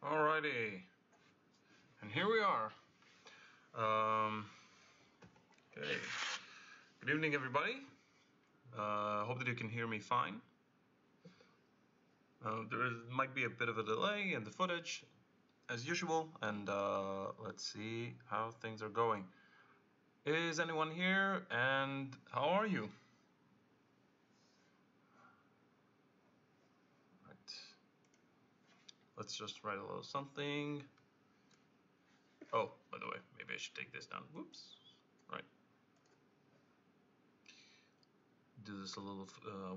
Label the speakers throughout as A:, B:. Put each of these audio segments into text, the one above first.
A: Alrighty, and here we are. Okay. Good evening, everybody. Hope that you can hear me fine. Might be a bit of a delay in the footage, as usual, and let's see how things are going. Is anyone here, and how are you? Right. Let's just write a little something. Oh, by the way, maybe I should take this down. Whoops. Right. Do this a little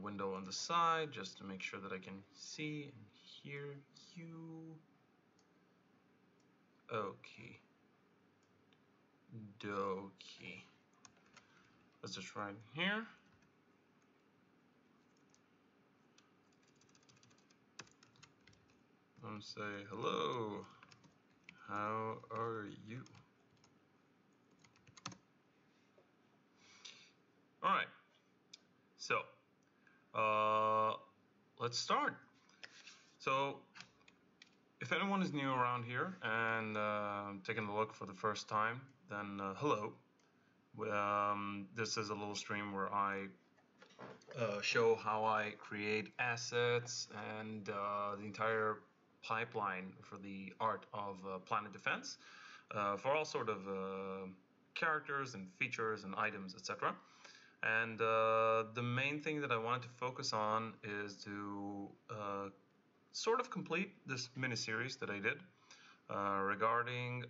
A: window on the side just to make sure that I can see and hear you. Okay. Dokie. Let's just write here. I'm say hello. How are you? All right. So, let's start. So, if anyone is new around here and taking a look for the first time, then hello. This is a little stream where I show how I create assets and the entire pipeline for the art of planet defense for all sort of characters and features and items, etc. And the main thing that I wanted to focus on is to sort of complete this mini-series that I did regarding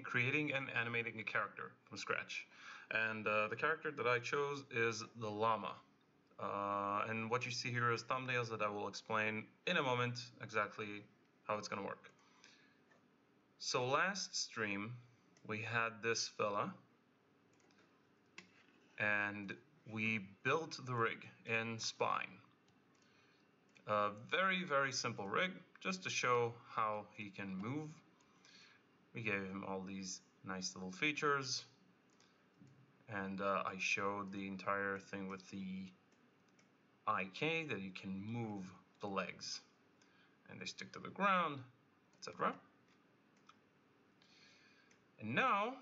A: creating and animating a character from scratch. And the character that I chose is the llama. And what you see here is thumbnails that I will explain in a moment exactly how it's going to work. So last stream we had this fella, and we built the rig in Spine. A very, very simple rig, just to show how he can move. We gave him all these nice little features, and I showed the entire thing with the IK that you can move the legs, and they stick to the ground, etc. And now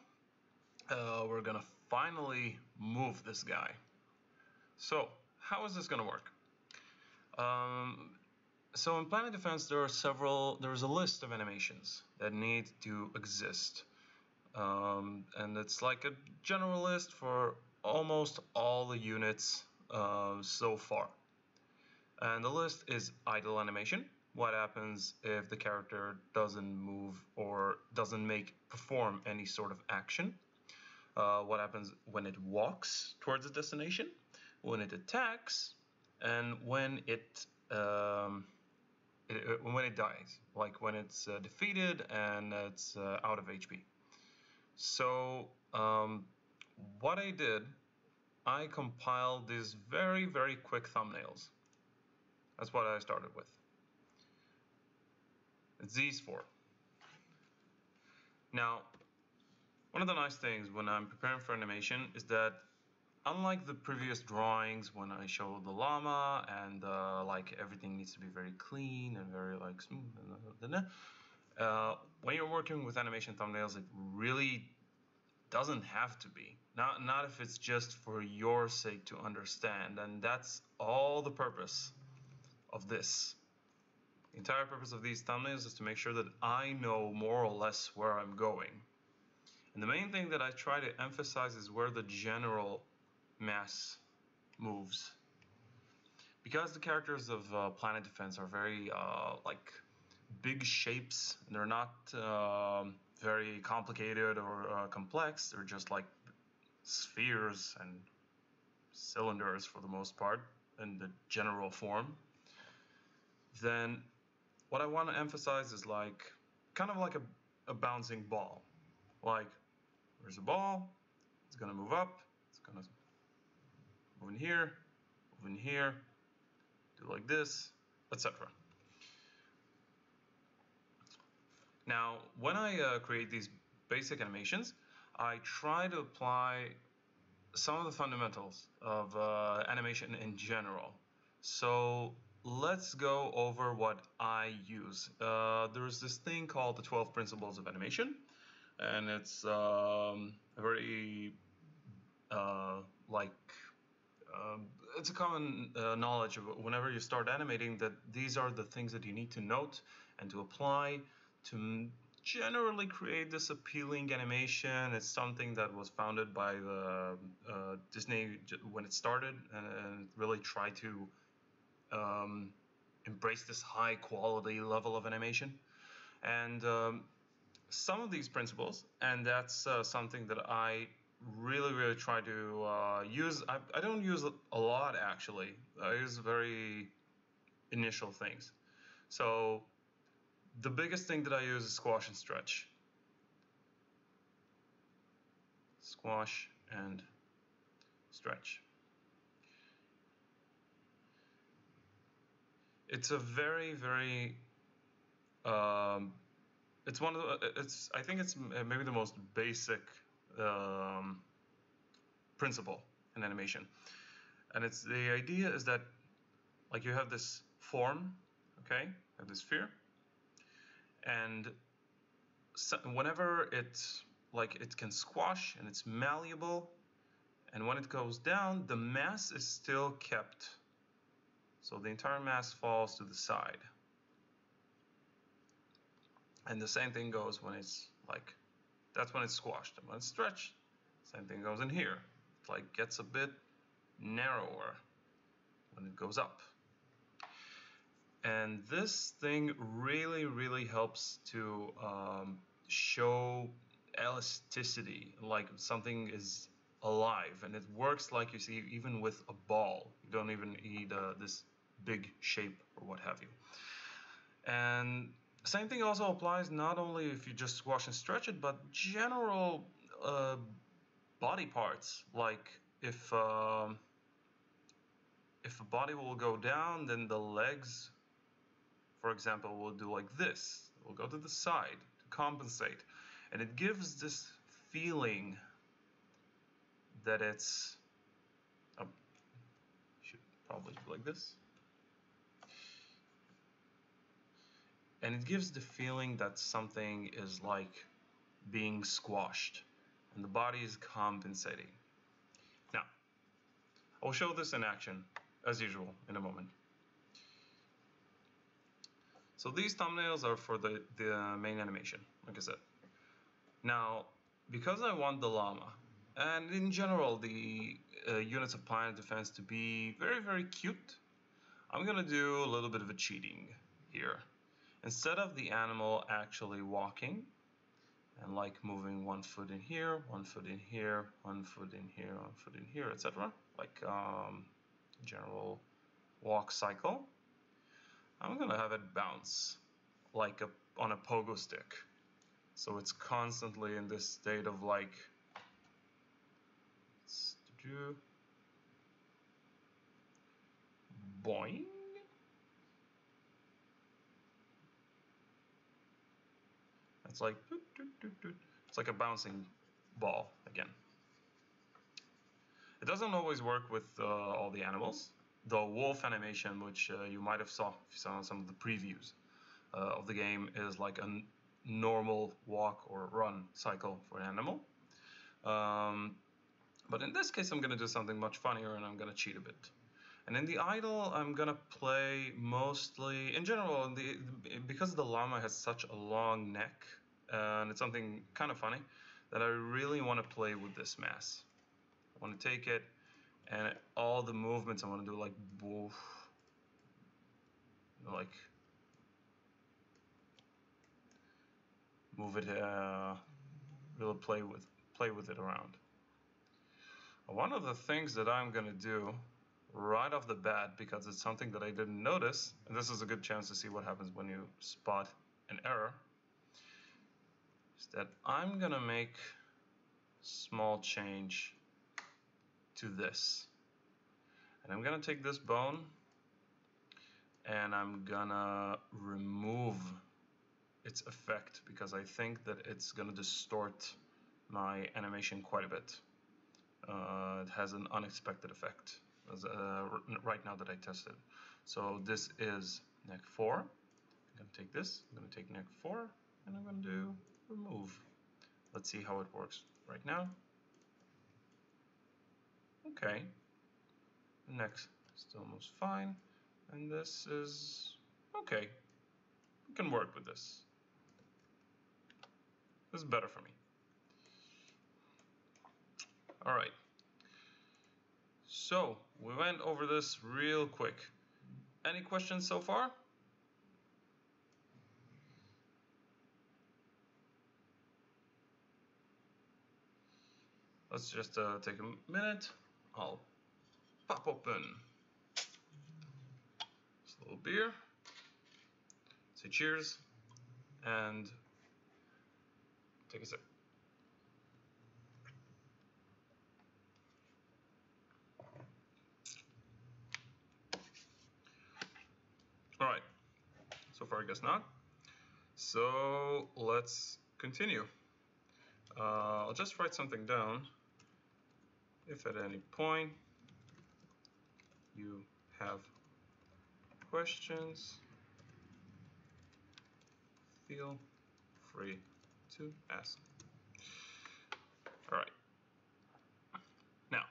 A: we're gonna finally move this guy. So how is this gonna work? So in Planet Defense there's a list of animations that need to exist. And it's like a general list for almost all the units so far. And the list is idle animation. What happens if the character doesn't move or doesn't perform any sort of action? What happens when it walks towards a destination, when it attacks, and when it dies, like when it's defeated and it's out of HP. So what I did, I compiled these very, very quick thumbnails. That's what I started with. It's these four. Now, one of the nice things when I'm preparing for animation is that unlike the previous drawings when I showed the llama and like everything needs to be very clean and very like smooth, when you're working with animation thumbnails, it really doesn't have to be. Not if it's just for your sake to understand, and that's all the purpose of this. The entire purpose of these thumbnails is to make sure that I know more or less where I'm going. And the main thing that I try to emphasize is where the general mass moves. Because the characters of Planet Defense are very like big shapes, they're not very complicated or complex, they're just like spheres and cylinders for the most part in the general form. Then what I want to emphasize is like kind of like a bouncing ball. Like there's a ball, it's gonna move up, it's gonna move in here, do like this, etc. Now, when I create these basic animations, I try to apply some of the fundamentals of animation in general. So let's go over what I use. There's this thing called the 12 Principles of Animation, and it's a very like it's a common knowledge of whenever you start animating that these are the things that you need to note and to apply to generally create this appealing animation. It's something that was founded by the Disney when it started, and really tried to embrace this high quality level of animation. And some of these principles, and that's something that I really try to use. I don't use a lot, actually. I use very initial things. So the biggest thing that I use is squash and stretch. Squash and stretch. It's a very it's one of the, it's I think it's maybe the most basic principle in animation. And it's the idea is that, like, you have this form, okay, have this sphere, and so whenever it's like it can squash and it's malleable, and when it goes down, the mass is still kept, so the entire mass falls to the side. And the same thing goes when it's like, that's when it's squashed. And when it's stretched, same thing goes in here. It like gets a bit narrower when it goes up. And this thing really helps to show elasticity, like something is alive, and it works, like you see, even with a ball. You don't even need this big shape or what have you. And same thing also applies not only if you just squash and stretch it, but general body parts. Like if a body will go down, then the legs, for example, will do like this. It will go to the side to compensate. And it gives this feeling that it's, should probably do like this. And it gives the feeling that something is like being squashed and the body is compensating. Now, I'll show this in action as usual in a moment. So these thumbnails are for the main animation, like I said. Now, because I want the llama, and in general the units of planet defense to be very cute, I'm gonna do a little bit of a cheating here. Instead of the animal actually walking and like moving one foot in here, one foot in here, one foot in here, one foot in here, etc., like general walk cycle, I'm gonna have it bounce like on a pogo stick. So it's constantly in this state of like, boing. It's like, it's like a bouncing ball again. It doesn't always work with all the animals. The wolf animation, which you might have saw some of the previews of the game, is like a normal walk or run cycle for an animal. But in this case, I'm going to do something much funnier, and I'm going to cheat a bit. And in the idle, I'm going to play mostly, in general, because the llama has such a long neck, and it's something kind of funny, that I really want to play with this mass. I want to take it, and all the movements I want to do, like woof, like move it, really play with it around. One of the things that I'm gonna do right off the bat, because it's something that I didn't notice, and this is a good chance to see what happens when you spot an error, is that I'm gonna make a small change to this. And I'm gonna take this bone and I'm gonna remove its effect, because I think that it's gonna distort my animation quite a bit. It has an unexpected effect right now that I tested. So this is neck 4. I'm going to take this, I'm going to take neck 4, and I'm going to do remove. Let's see how it works right now. Okay, the neck still moves fine, and this is okay. We can work with this. This is better for me. All right. So we went over this real quick. Any questions so far? Let's just take a minute. I'll pop open just a little beer, say cheers, and take a sip. All right, so far I guess not. So let's continue. I'll just write something down. If at any point you have questions, feel free to ask. All right. Now,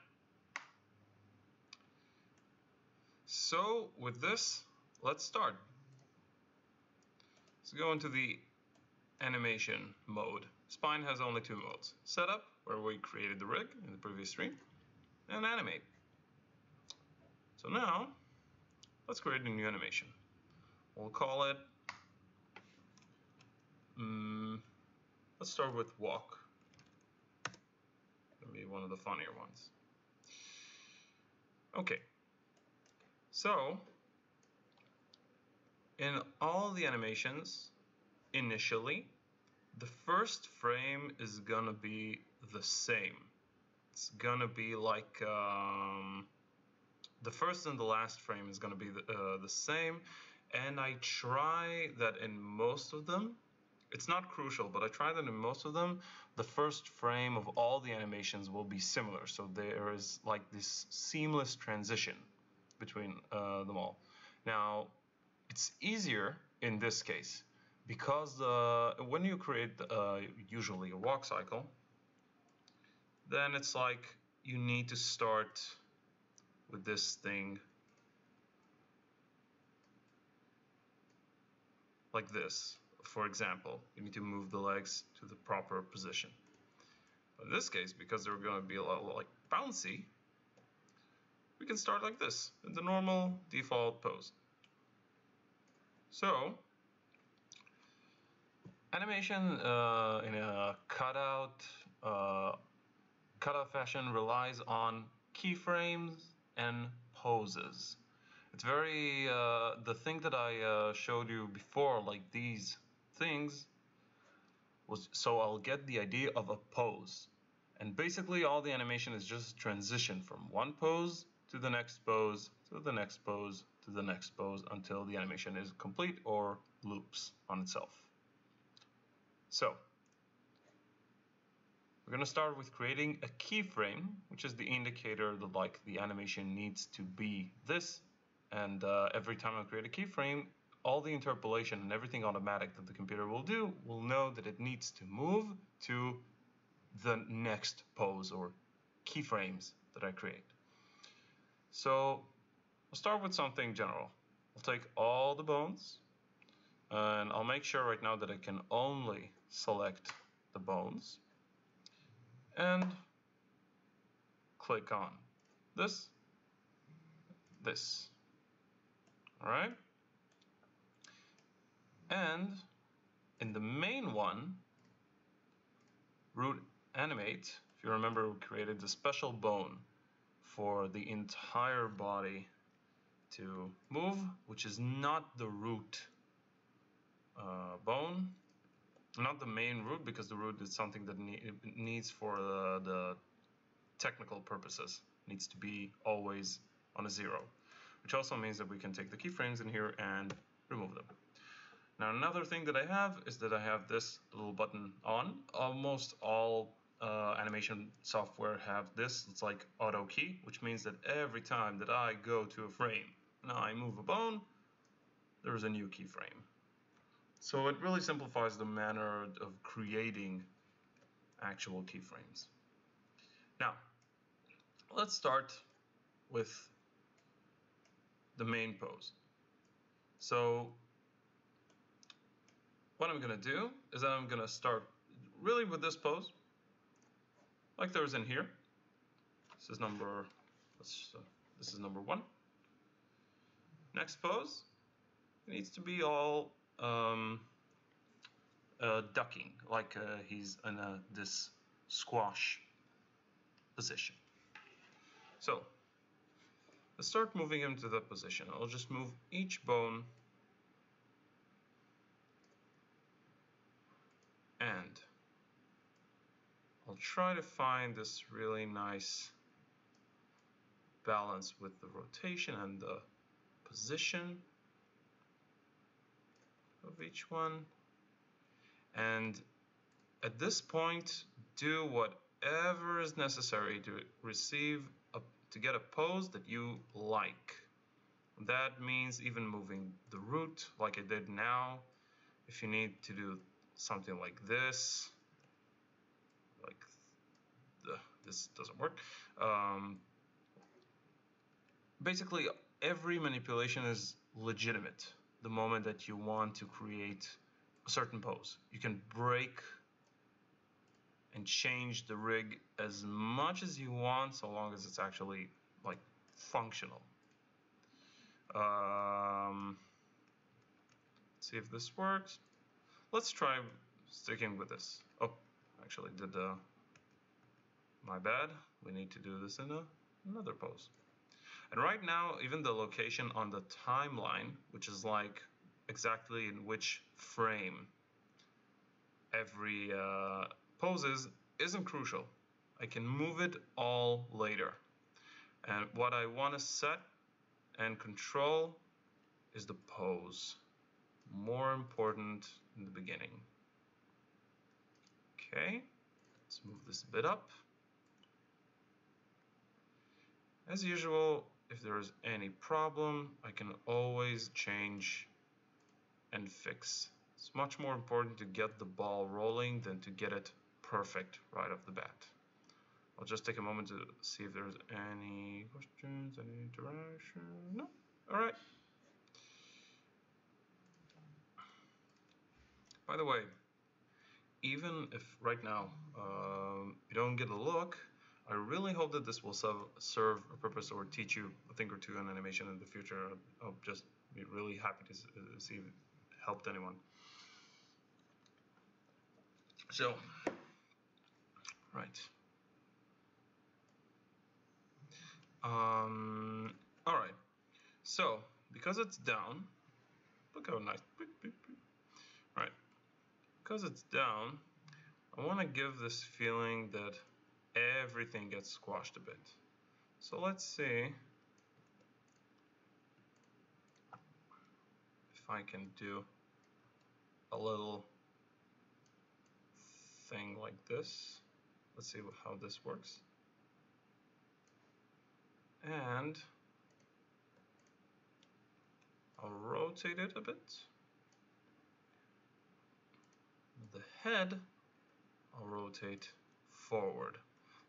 A: so with this, let's start. Let's go into the animation mode. Spine has only 2 modes. Setup, where we created the rig in the previous stream, and animate. So now, let's create a new animation. We'll call it, let's start with walk. That'll be one of the funnier ones. Okay, so in all the animations, initially, the first frame is gonna be the same. It's gonna be like the first and the last frame is gonna be the same, and I try that in most of them. It's not crucial, but I try that in most of them, the first frame of all the animations will be similar. So there is like this seamless transition between them all. Now, it's easier in this case because when you create usually a walk cycle, then it's like you need to start with this thing like this. For example, you need to move the legs to the proper position. But in this case, because they're going to be a lot like bouncy, we can start like this, in the normal default pose. So, animation in a cutout fashion relies on keyframes and poses. It's very, the thing that I showed you before, like these things, was so I'll get the idea of a pose. And basically all the animation is just transition from one pose to the next pose, to the next pose, to the next pose, until the animation is complete or loops on itself. So, we're going to start with creating a keyframe, which is the indicator that like the animation needs to be this. And every time I create a keyframe, all the interpolation and everything automatic that the computer will do will know that it needs to move to the next pose or keyframes that I create. So I'll start with something general. I'll take all the bones and I'll make sure right now that I can only select the bones and click on this. All right. And in the main one, root animate, if you remember, we created the special bone for the entire body to move, which is not the root bone, not the main root, because the root is something that needs for the technical purposes, needs to be always on a 0, which also means that we can take the keyframes in here and remove them. Now another thing that I have is that I have this little button on. Almost all animation software have this. It's like auto key, which means that every time that I go to a frame Now I move a bone, there's a new keyframe. So it really simplifies the manner of creating actual keyframes. Now, let's start with the main pose. So what I'm going to do is I'm going to start really with this pose, like there was in here. This is number 1. Next pose, it needs to be all ducking, like he's in this squash position. So let's start moving him to that position. I'll just move each bone and I'll try to find this really nice balance with the rotation and the position of each one. And at this point, do whatever is necessary to get a pose that you like. That means even moving the root like I did now. If you need to do something like this, this doesn't work. Basically, every manipulation is legitimate the moment that you want to create a certain pose. You can break and change the rig as much as you want, so long as it's actually like functional. See if this works. Let's try sticking with this. Oh, actually did my bad. We need to do this in another pose. And right now, even the location on the timeline, which is like exactly in which frame every pose isn't crucial. I can move it all later. And what I want to set and control is the pose. More important in the beginning. Okay, let's move this a bit up. As usual, if there is any problem, I can always change and fix. It's much more important to get the ball rolling than to get it perfect right off the bat. I'll just take a moment to see if there's any questions, any interaction. No? All right. By the way, even if right now you don't get a look, I really hope that this will serve a purpose or teach you a thing or two on animation in the future. I'll just be really happy to see if it helped anyone. So, right. All right. So, because it's down, look how nice. All right. Because it's down, I want to give this feeling that everything gets squashed a bit. So let's see if I can do a little thing like this. Let's see how this works. And I'll rotate it a bit. The head, I'll rotate forward.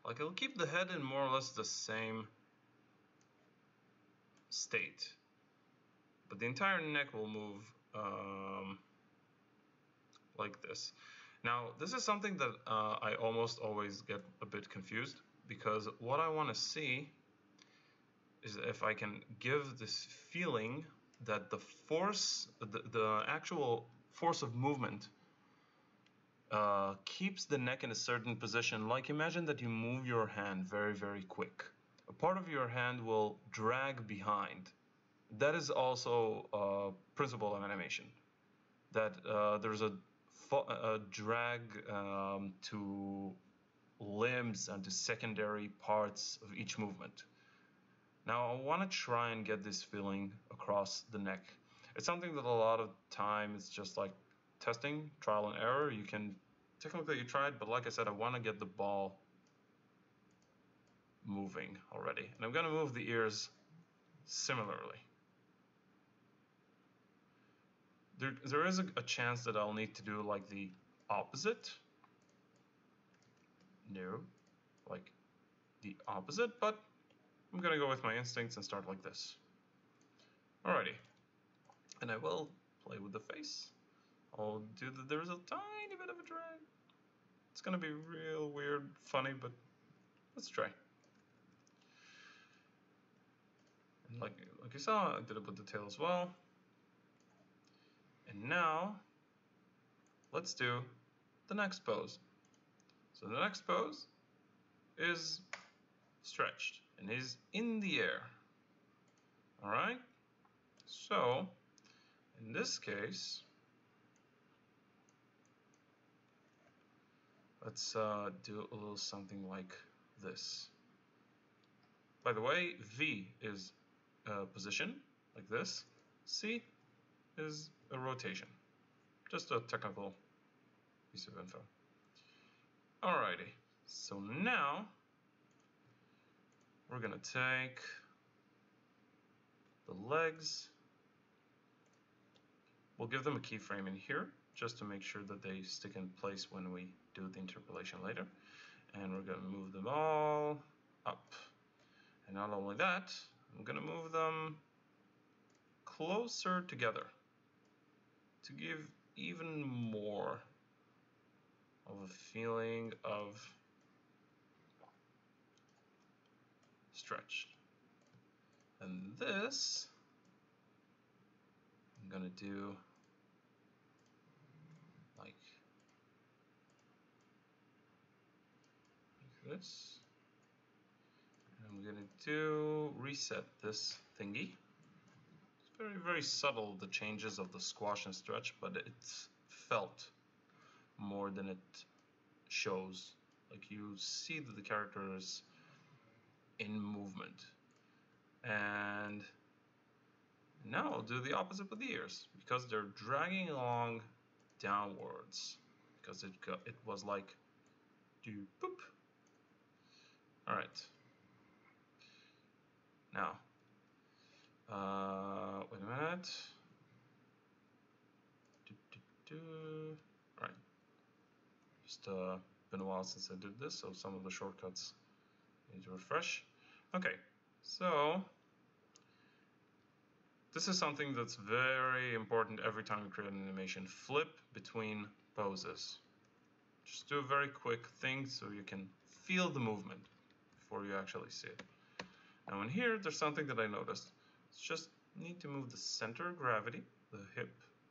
A: Like I'll keep the head in more or less the same state, but the entire neck will move like this. Now, this is something that I almost always get a bit confused, because what I want to see is if I can give this feeling that the force, the actual force of movement keeps the neck in a certain position. Like imagine that you move your hand very, very quick. A part of your hand will drag behind. That is also a principle of animation, that there's a drag to limbs and to secondary parts of each movement. Now I want to try and get this feeling across the neck. It's something that a lot of time it's just like testing, trial and error. You can technically you try it, but like I said, I want to get the ball moving already. And I'm going to move the ears similarly. there is a chance that I'll need to do like the opposite. No, like the opposite, but I'm gonna go with my instincts and start like this. Alrighty, and I will play with the face. I'll do there's a tiny bit of a drag. It's gonna be real weird, funny, but let's try. And like you saw, I did it with the tail as well. And now, let's do the next pose. So the next pose is stretched and is in the air. All right. So in this case, let's do a little something like this. By the way, V is a position like this. C is a rotation. Just a technical piece of info. Alrighty. So now we're gonna take the legs. We'll give them a keyframe in here just to make sure that they stick in place when we do the interpolation later. And we're going to move them all up. And not only that, I'm going to move them closer together to give even more of a feeling of stretch. And this, I'm going to do like this. And I'm going to do reset this thingy. It's very, very subtle, the changes of the squash and stretch, but it's felt more than it shows. Like you see that the character is in movement. And now I'll do the opposite with the ears, because they're dragging along downwards, because it was like do boop. All right. Now, wait a minute. All right. Just been a while since I did this, so some of the shortcuts need to refresh. Okay, so this is something that's very important every time you create an animation. Flip between poses. Just do a very quick thing so you can feel the movement before you actually see it. Now in here, there's something that I noticed. It's just need to move the center of gravity, the hip,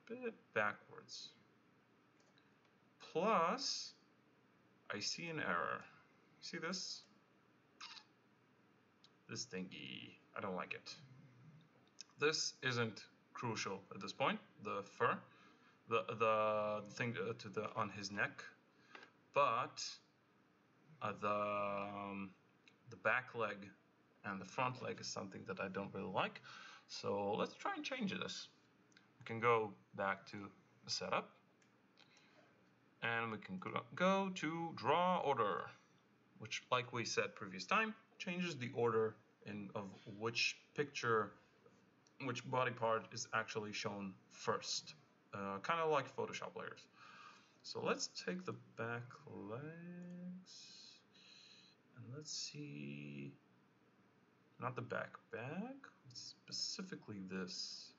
A: a bit backwards. Plus, I see an error. See this? This thingy, I don't like it. This isn't crucial at this point, the fur, the thing on his neck, but the back leg and the front leg is something that I don't really like. So let's try and change this. We can go back to the setup, and we can go to draw order, which, like we said previous time, changes the order of which picture, which body part is actually shown first, kind of like Photoshop layers. So let's take the back legs, and let's see, not the back, specifically this.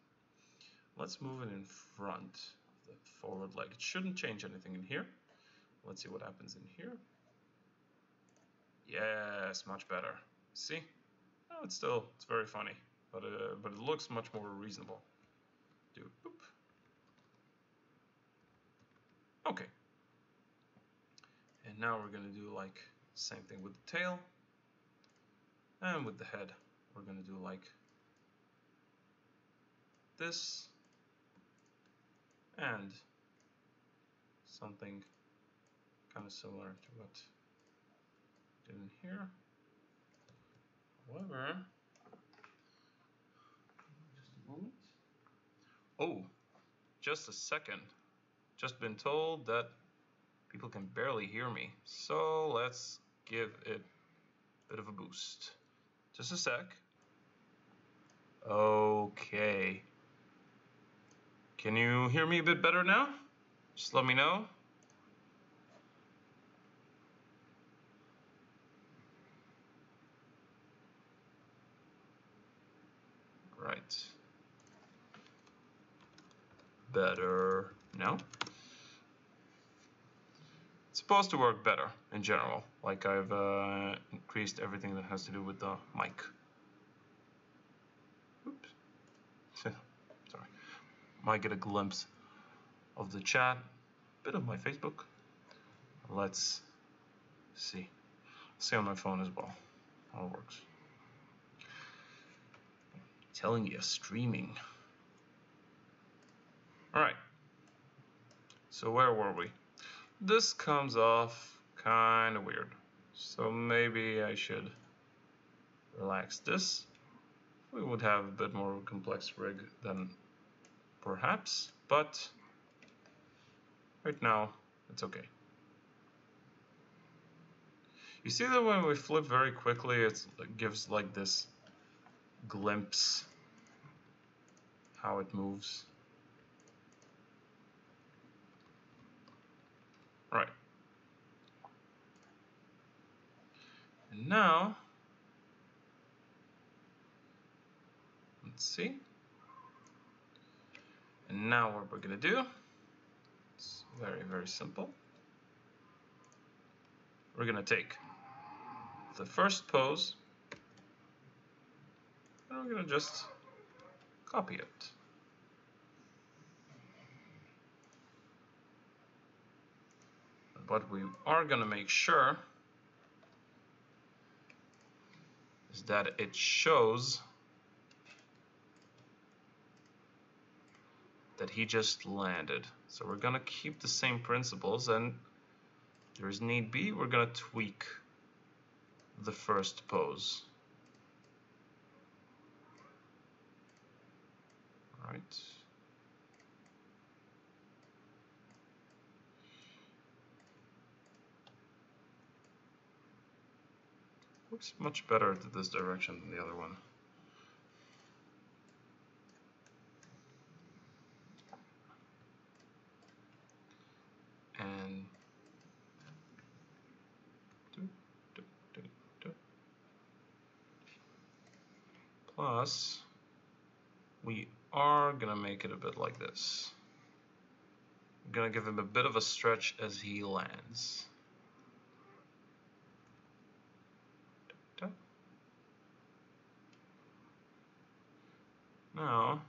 A: Let's move it in front of the forward leg. It shouldn't change anything in here. Let's see what happens in here. Yes, much better. See? Oh, it's very funny, but it looks much more reasonable. Do boop. Okay. And now we're gonna do like same thing with the tail, and with the head, we're gonna do like this, and something kind of similar to what I did in here. However, just a moment. Oh, just a second. Just been told that people can barely hear me. So let's give it a bit of a boost. Just a sec. Okay. Can you hear me a bit better now? Just let me know. Right. Better. No? It's supposed to work better in general. Like I've increased everything that has to do with the mic. Oops. Sorry. Might get a glimpse of the chat, a bit of my Facebook. Let's see. See on my phone as well how it works. Telling you, streaming. Alright. So where were we? This comes off kind of weird. So maybe I should relax this. We would have a bit more of a complex rig than perhaps, but right now it's okay. You see that when we flip very quickly, it gives like this glimpse how it moves. Right. And now, let's see. And now what we're gonna do, it's very, very simple. We're gonna take the first pose and we're gonna just copy it. What we are gonna make sure is that it shows that he just landed. So we're gonna keep the same principles, and if there's need be, we're gonna tweak the first pose. All right. Looks much better to this direction than the other one. And plus, we are gonna make it a bit like this. I'm gonna give him a bit of a stretch as he lands. Now,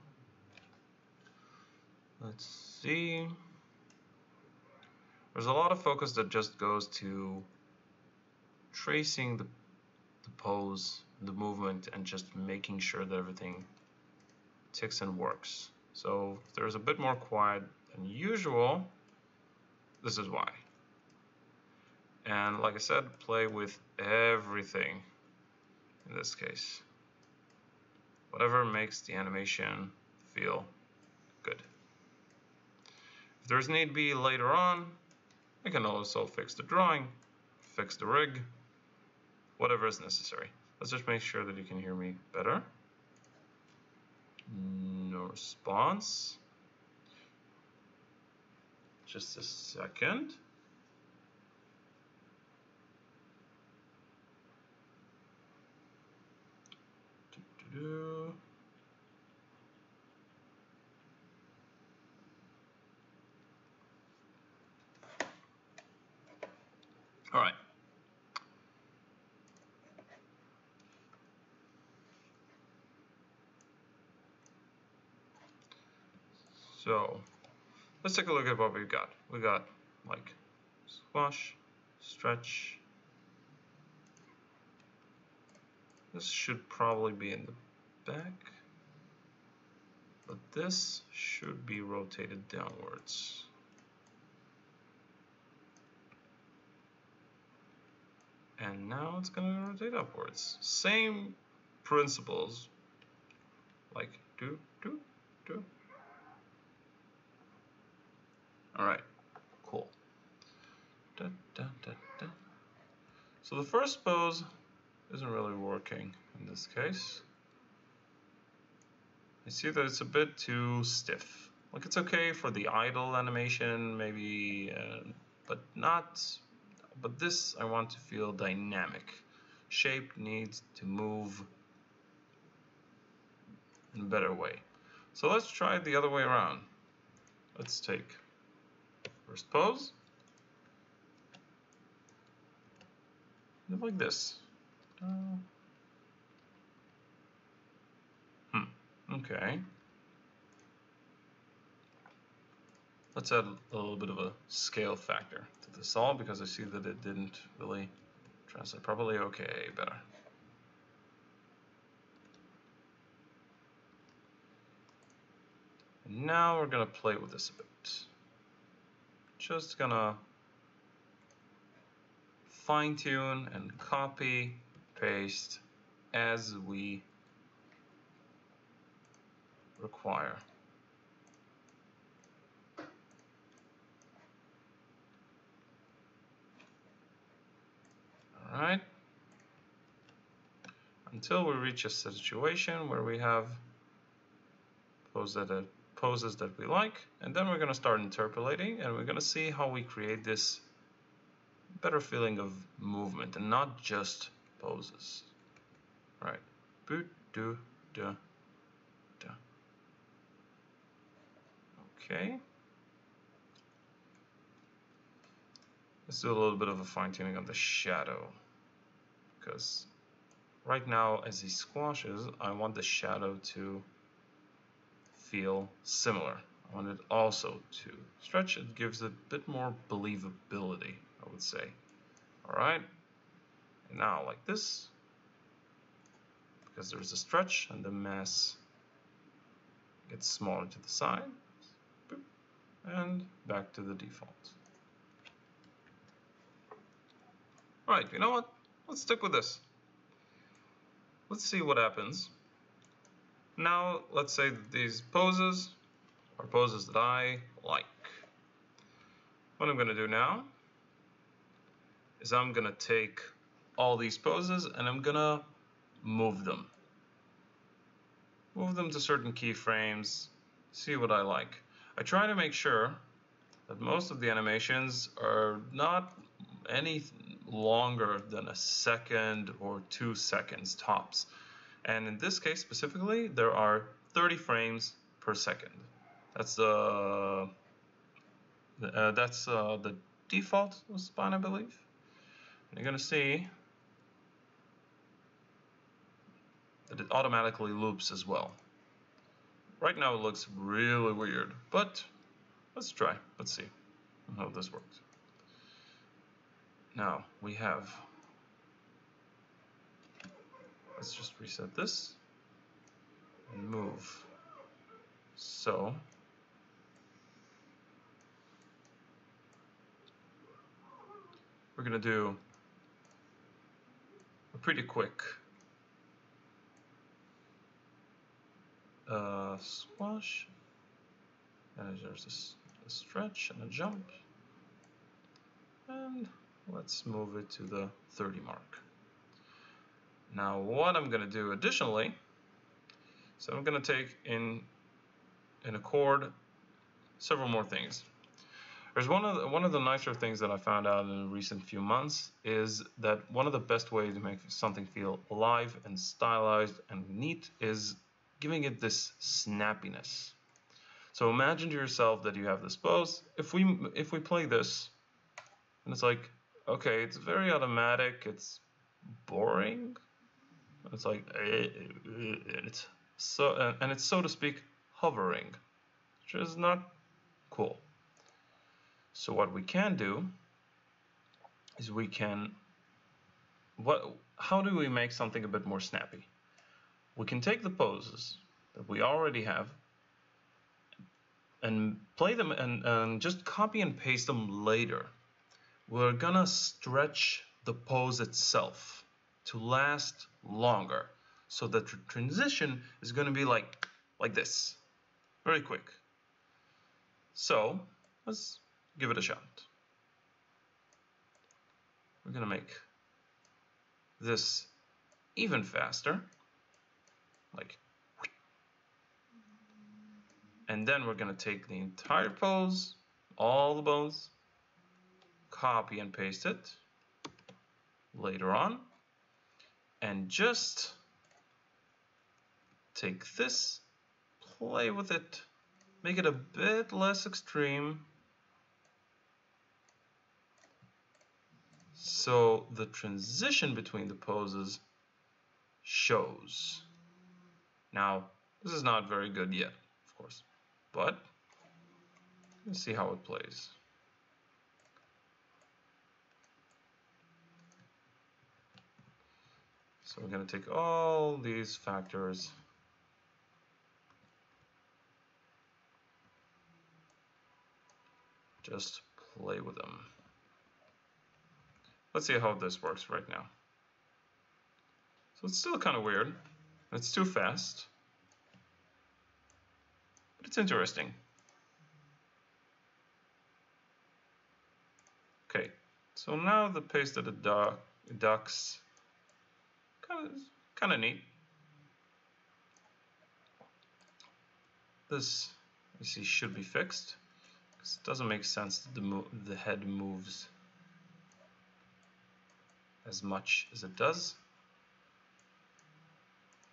A: let's see. There's a lot of focus that just goes to tracing the pose, the movement, and just making sure that everything ticks and works. So if there's a bit more quiet than usual, this is why. And like I said, play with everything in this case. Whatever makes the animation feel good. If there's need be later on, I can also fix the drawing, fix the rig, whatever is necessary. Let's just make sure that you can hear me better. No response. Just a second. All right. So let's take a look at what we've got. We got like squash, stretch. This should probably be in the back, but this should be rotated downwards. And now it's going to rotate upwards. Same principles, like do. All right, cool. So the first pose isn't really working in this case. I see that it's a bit too stiff. Like it's okay for the idle animation, maybe, but not. But this I want to feel dynamic. Shape needs to move in a better way. So let's try it the other way around. Let's take first pose. Like this. Okay. Let's add a little bit of a scale factor to this all because I see that it didn't really translate properly. Okay, better. And now we're gonna play with this a bit. Just gonna fine tune and copy, paste as we require. All right. Until we reach a situation where we have poses that we like, and then we're going to start interpolating, and we're going to see how we create this better feeling of movement and not just poses. All right. Boot, do, da, da. Okay. Let's do a little bit of a fine-tuning on the shadow, because right now as he squashes, I want the shadow to feel similar. I want it also to stretch. It gives a bit more believability, I would say. All right. And now like this, because there's a stretch and the mass gets smaller to the side. Boop, and back to the default. All right, you know what? Let's stick with this. Let's see what happens. Now, let's say that these poses are poses that I like. What I'm going to do now is I'm going to take all these poses and I'm going to move them. Move them to certain keyframes, see what I like. I try to make sure that most of the animations are not any longer than a second or 2 seconds tops. And in this case specifically, there are 30 frames per second. That's the default span, I believe. And you're gonna see that it automatically loops as well. Right now it looks really weird, but let's try. Let's see how this works. Now we have, let's just reset this and move. So we're gonna do a pretty quick squash, and there's a stretch and a jump, and let's move it to the 30 mark. Now what I'm going to do additionally, so I'm going to take in a chord several more things. There's one of the nicer things that I found out in the recent few months is that one of the best ways to make something feel alive and stylized and neat is giving it this snappiness. So imagine to yourself that you have this pose. If we play this, and it's like, okay, it's very automatic, it's boring. It's like, it's so, and it's so to speak hovering, which is not cool. So what we can do is we can, how do we make something a bit more snappy? We can take the poses that we already have and play them and just copy and paste them later. We're gonna stretch the pose itself to last longer, so that the transition is gonna be like this, very quick. So let's give it a shot. We're gonna make this even faster, like, And then we're going to take the entire pose, all the bones, copy and paste it later on, and just take this, play with it, make it a bit less extreme, so the transition between the poses shows. Now, this is not very good yet, of course, but let's see how it plays. So we're going to take all these factors, just play with them. Let's see how this works right now. So it's still kind of weird. It's too fast, but it's interesting. Okay, so now the paste of the ducks, kind of neat. This, you see, should be fixed, because it doesn't make sense that the head moves as much as it does.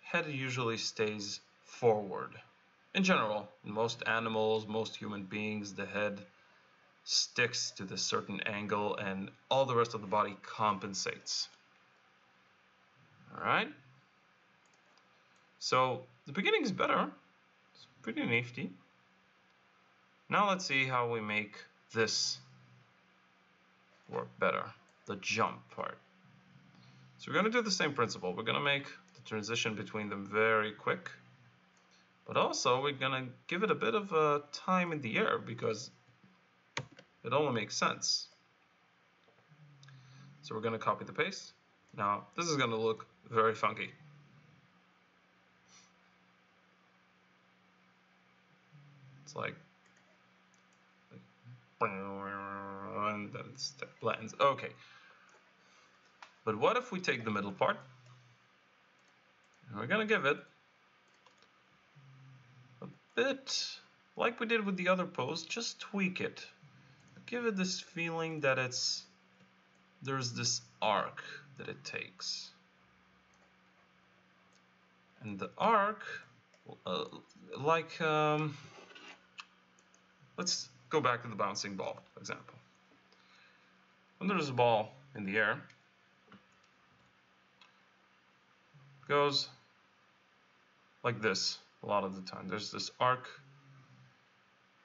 A: Head usually stays forward. In general, in most animals, most human beings, the head sticks to the certain angle and all the rest of the body compensates. Alright? So the beginning is better. It's pretty nifty. Now let's see how we make this work better, the jump part. So we're going to do the same principle. We're going to make the transition between them very quick, but also we're going to give it a bit of time in the air because it only makes sense. So we're going to copy the paste. Now this is going to look very funky. It's like and then it lands. Okay. But what if we take the middle part and we're going to give it a bit like we did with the other pose, just tweak it. Give it this feeling that there's this arc that it takes. And the arc, let's go back to the bouncing ball example. When there's a ball in the air, it goes like this a lot of the time. There's this arc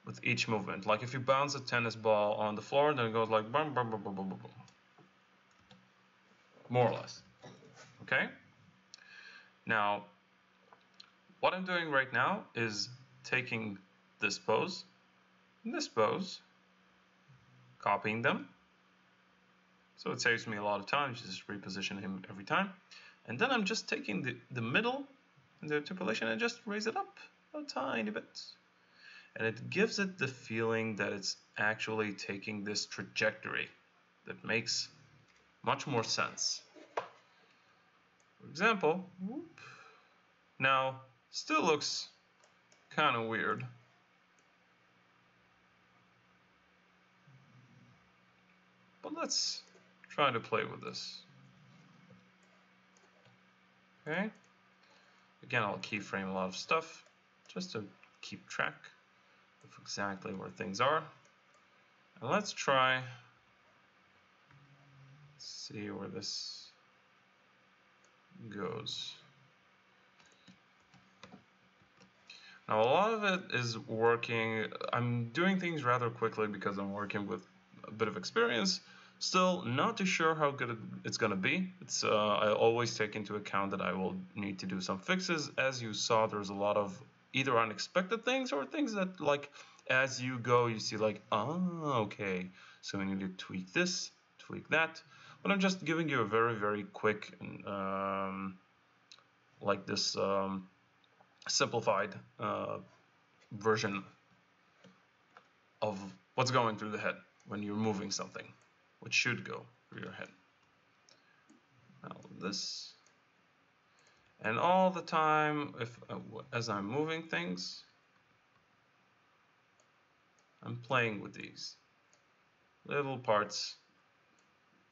A: with each movement. Like if you bounce a tennis ball on the floor, then it goes like boom, boom, boom, boom, boom, boom, boom. More or less. Okay? Now, what I'm doing right now is taking this pose and this pose, copying them. So it saves me a lot of time, just reposition him every time. And then I'm just taking the middle and the articulation and just raise it up a tiny bit. And it gives it the feeling that it's actually taking this trajectory that makes much more sense. For example, whoop, now still looks kind of weird. But let's try to play with this. Okay. Again, I'll keyframe a lot of stuff just to keep track of exactly where things are. And let's try, see where this goes. Now a lot of it is working, I'm doing things rather quickly because I'm working with a bit of experience. Still not too sure how good it's going to be. I always take into account that I will need to do some fixes. As you saw, there's a lot of either unexpected things or things that, like, as you go, you see like, oh, okay, so I need to tweak this, tweak that. But I'm just giving you a very, very quick, like this simplified version of what's going through the head when you're moving something, which should go through your head. Now this, and all the time, as I'm moving things, I'm playing with these little parts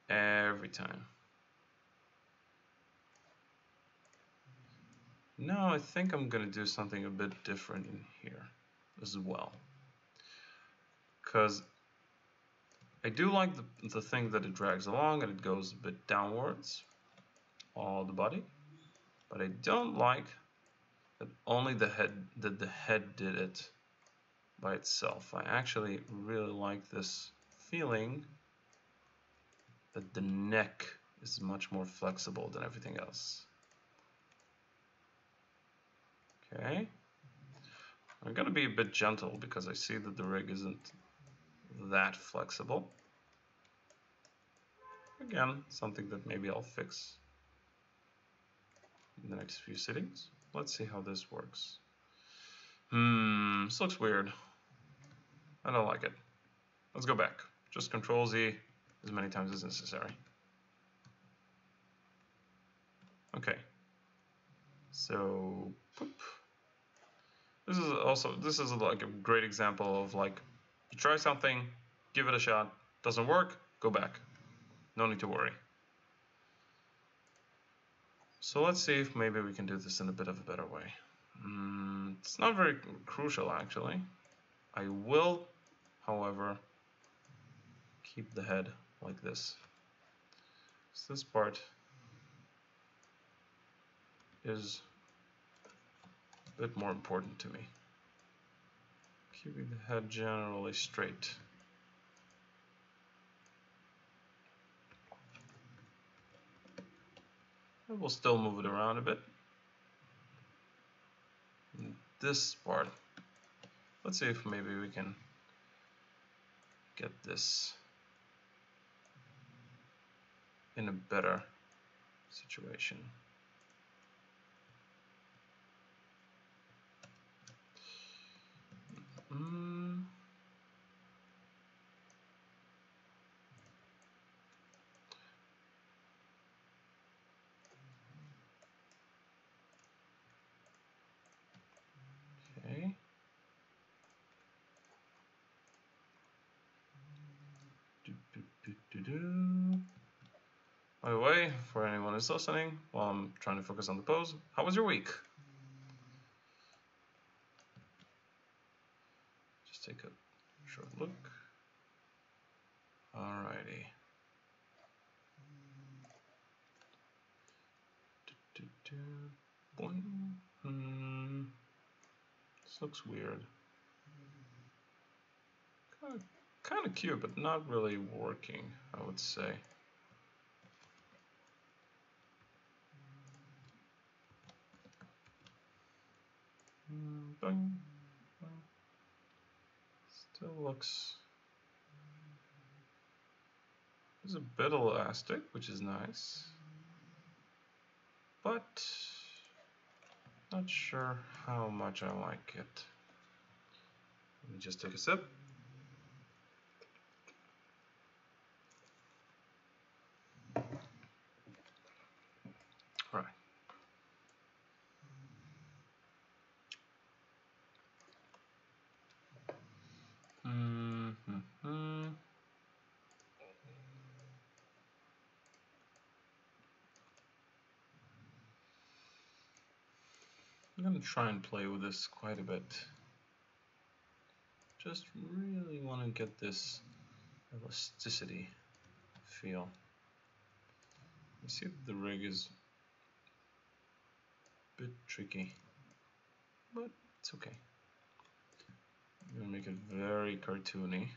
A: every time. Now I think I'm gonna do something a bit different in here as well, because I do like the thing that it drags along and it goes a bit downwards, all the body, but I don't like that only the head did it by itself. I actually really like this feeling that the neck is much more flexible than everything else. Okay, I'm gonna be a bit gentle because I see that the rig isn't that flexible. Again, something that maybe I'll fix in the next few sittings. Let's see how this works. This looks weird. I don't like it. Let's go back. Just Control Z as many times as necessary. Okay. So, boop. This is like a great example of like, you try something, give it a shot, doesn't work, go back. No need to worry. So let's see if maybe we can do this in a bit of a better way. It's not very crucial actually. I will, however, keep the head like this. So this part is a bit more important to me. Keeping the head generally straight. And we'll still move it around a bit. And this part, let's see if maybe we can get this in a better situation. Okay. By the way, for anyone who's listening, while I'm trying to focus on the pose, how was your week? Just take a short look. Alrighty. This looks weird. Kind of cute, but not really working, I would say. Still looks. It's a bit elastic, which is nice, but not sure how much I like it. Let me just take a sip. All right. I'm gonna try and play with this quite a bit. Just really want to get this elasticity feel. You see that the rig is a bit tricky, but it's okay. I'm gonna make it very cartoony.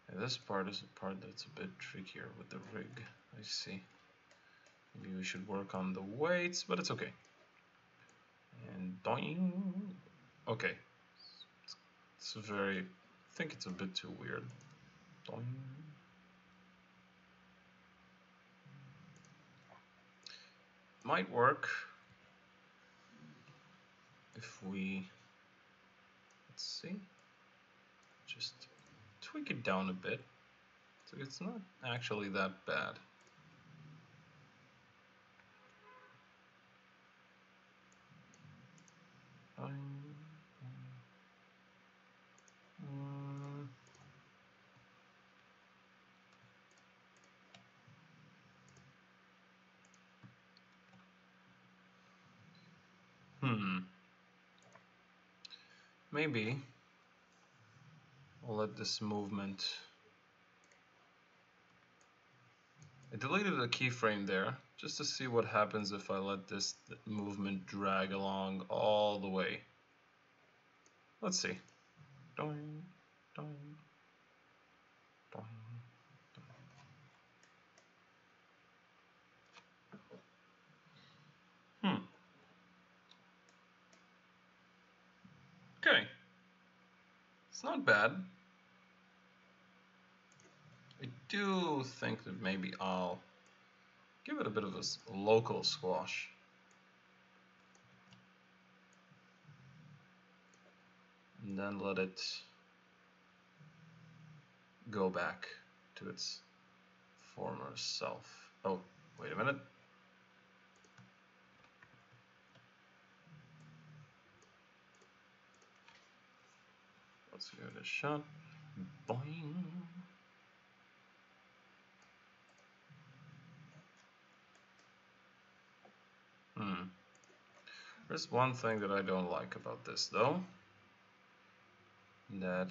A: And this part is a part that's a bit trickier with the rig. I see. Maybe we should work on the weights, but it's okay. And doing. Okay. It's very. I think it's a bit too weird. Doing. Might work if we. Let's see. Just tweak it down a bit. So it's not actually that bad. Maybe I'll let this movement. I deleted a keyframe there just to see what happens if I let this movement drag along all the way. Let's see. Doing, doing, doing, doing. Okay. It's not bad. I do think that maybe I'll give it a bit of a local squash. And then let it go back to its former self. Oh, wait a minute. Let's give it a shot. Boing. There's one thing that I don't like about this though. That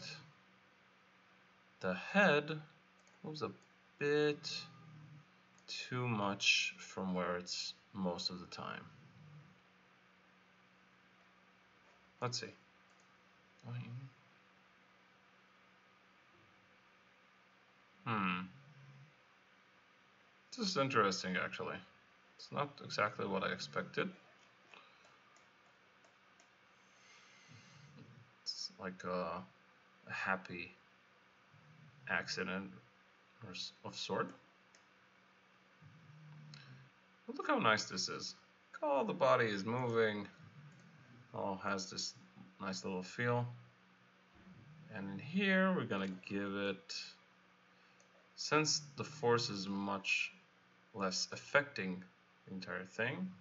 A: the head moves a bit too much from where it's most of the time. Let's see. This is interesting actually. It's not exactly what I expected. It's like a happy accident of sort. But look how nice this is. All the body is moving. All has this nice little feel. And in here we're gonna give it, since the force is much less affecting the entire thing,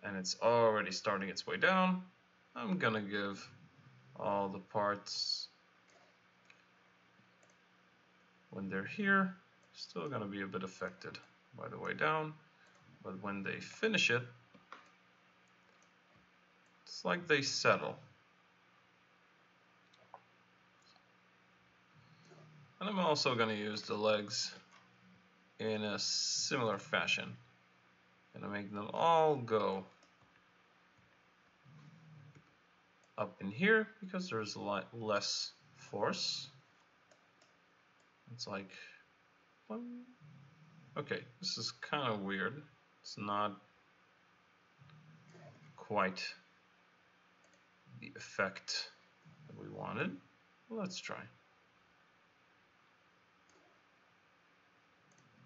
A: and it's already starting its way down, I'm gonna give all the parts, when they're here, still gonna be a bit affected by the way down, but when they finish it, it's like they settle. And I'm also gonna use the legs in a similar fashion. Gonna make them all go up in here because there's a lot less force. It's like, okay, this is kind of weird. It's not quite the effect that we wanted. Let's try.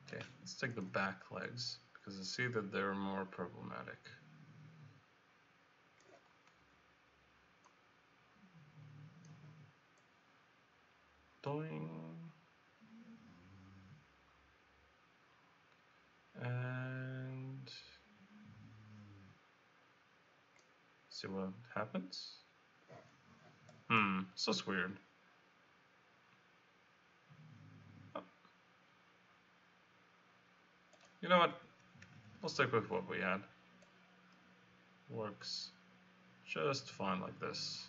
A: Okay, let's take the back legs because I see that they're more problematic. Doing. And see what happens. So it's weird. Oh. You know what? We'll stick with what we had. Works just fine like this.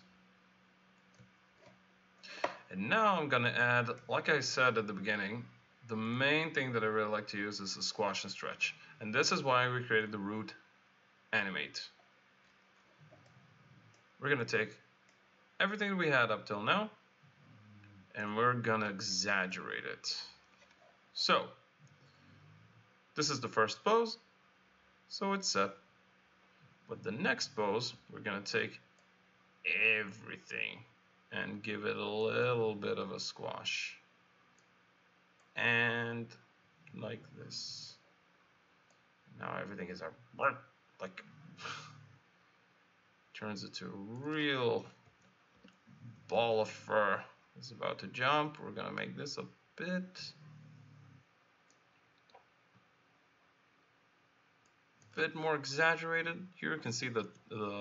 A: And now I'm gonna add, like I said at the beginning, the main thing that I really like to use is the squash and stretch. And this is why we created the root animate. We're gonna take everything that we had up till now and we're gonna exaggerate it. So this is the first pose, so it's set. But the next pose, we're gonna take everything and give it a little bit of a squash. And like this. Now everything is like turns into a real ball of fur. It's about to jump. We're gonna make this a bit bit more exaggerated. Here you can see the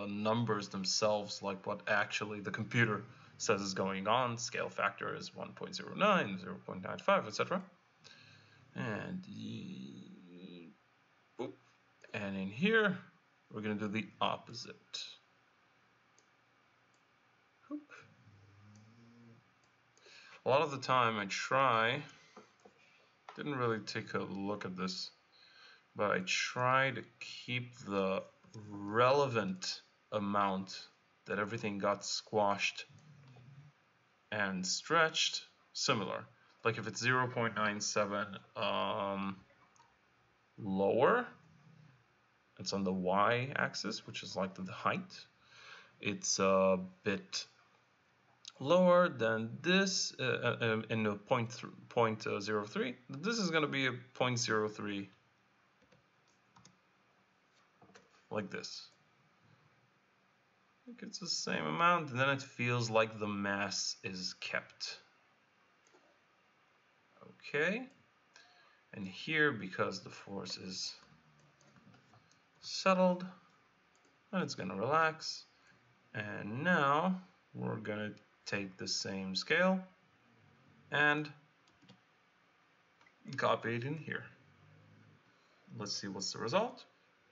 A: numbers themselves, like what actually the computer says is going on. Scale factor is 1.09, 0.95, etc. And boop. And in here, we're going to do the opposite. Boop. A lot of the time I didn't really take a look at this, but I try to keep the relevant amount that everything got squashed and stretched similar. Like if it's 0.97 lower, it's on the y-axis, which is like the height. It's a bit lower than this in a 0.03. This is going to be a 0.03 like this. I think it's the same amount, and then it feels like the mass is kept. Okay, and here, because the force is settled, and it's going to relax, and now we're going to take the same scale and copy it in here. Let's see what's the result.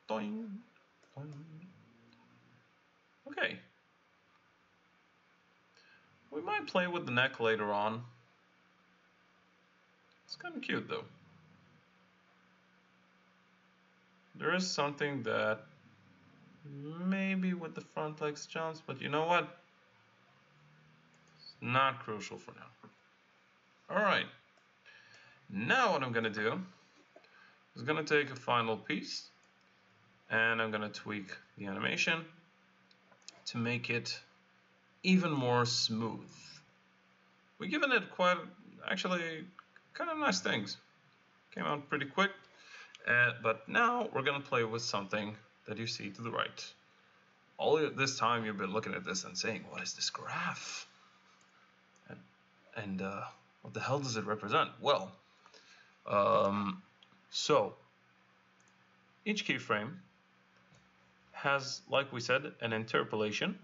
A: Doing, doing. Okay. We might play with the neck later on. It's kind of cute though. There is something that maybe with the front legs jumps, but you know what? It's not crucial for now. Alright. Now what I'm going to do is going to take a final piece and I'm going to tweak the animation to make it even more smooth. We've given it quite, actually, kind of nice things. Came out pretty quick, but now we're going to play with something that you see to the right. All this time you've been looking at this and saying, what is this graph? And what the hell does it represent? Well, so each keyframe has, like we said, an interpolation,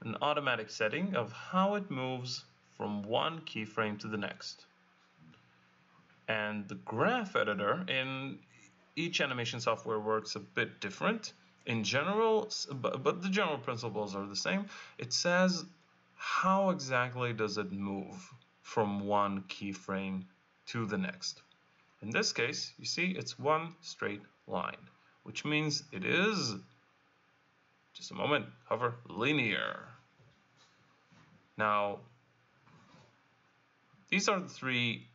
A: an automatic setting of how it moves from one keyframe to the next. And the graph editor in each animation software works a bit different. In general, but the general principles are the same. It says how exactly does it move from one keyframe to the next. In this case, you see it's one straight line, which means it is, just a moment, hover, linear. Now, these are the three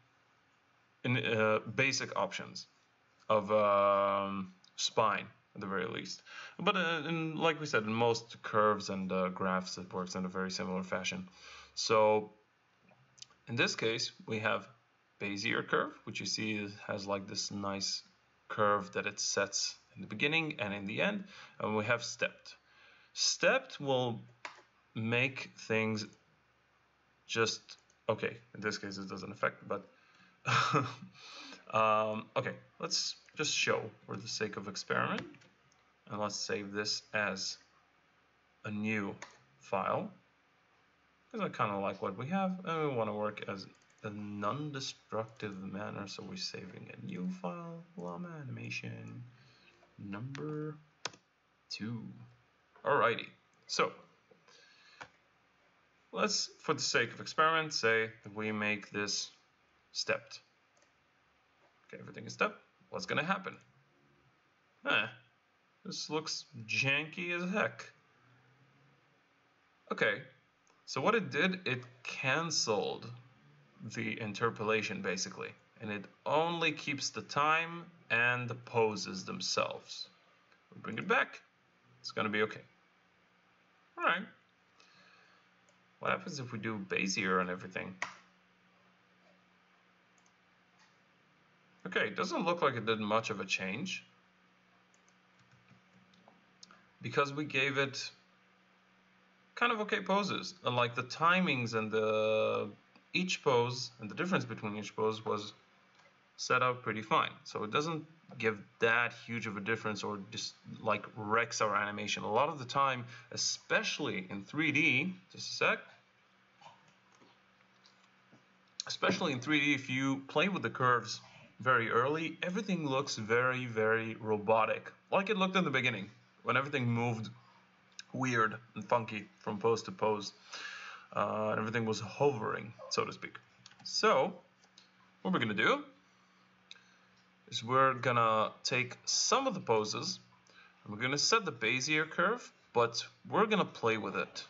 A: basic options of spine, at the very least. But like we said, in most curves and graphs, it works in a very similar fashion. So, in this case, we have Bezier curve, which you see has like this nice curve that it sets in the beginning and in the end. And we have stepped. Stepped will make things just, okay, in this case it doesn't affect, but okay, let's just show for the sake of experiment. And let's save this as a new file, because I kind of like what we have, and we want to work as a non-destructive manner, so we're saving a new file, llama animation number 2. Alrighty, so let's, for the sake of experiment, say that we make this stepped. Okay, everything is stepped. What's going to happen? This looks janky as heck. Okay, so what it did, it canceled the interpolation basically, and it only keeps the time and the poses themselves. We bring it back, it's going to be okay. Alright. What happens if we do Bezier and everything? Okay, it doesn't look like it did much of a change, because we gave it kind of okay poses, and like the timings and each pose and the difference between each pose was set out pretty fine. So it doesn't give that huge of a difference or just like wrecks our animation. A lot of the time, especially in 3D, just a sec, especially in 3D, if you play with the curves very early, everything looks very, very robotic, like it looked in the beginning, when everything moved weird and funky from pose to pose, and everything was hovering, so to speak. So, what we're gonna do is we're gonna take some of the poses, and we're gonna set the Bezier curve, but we're gonna play with it.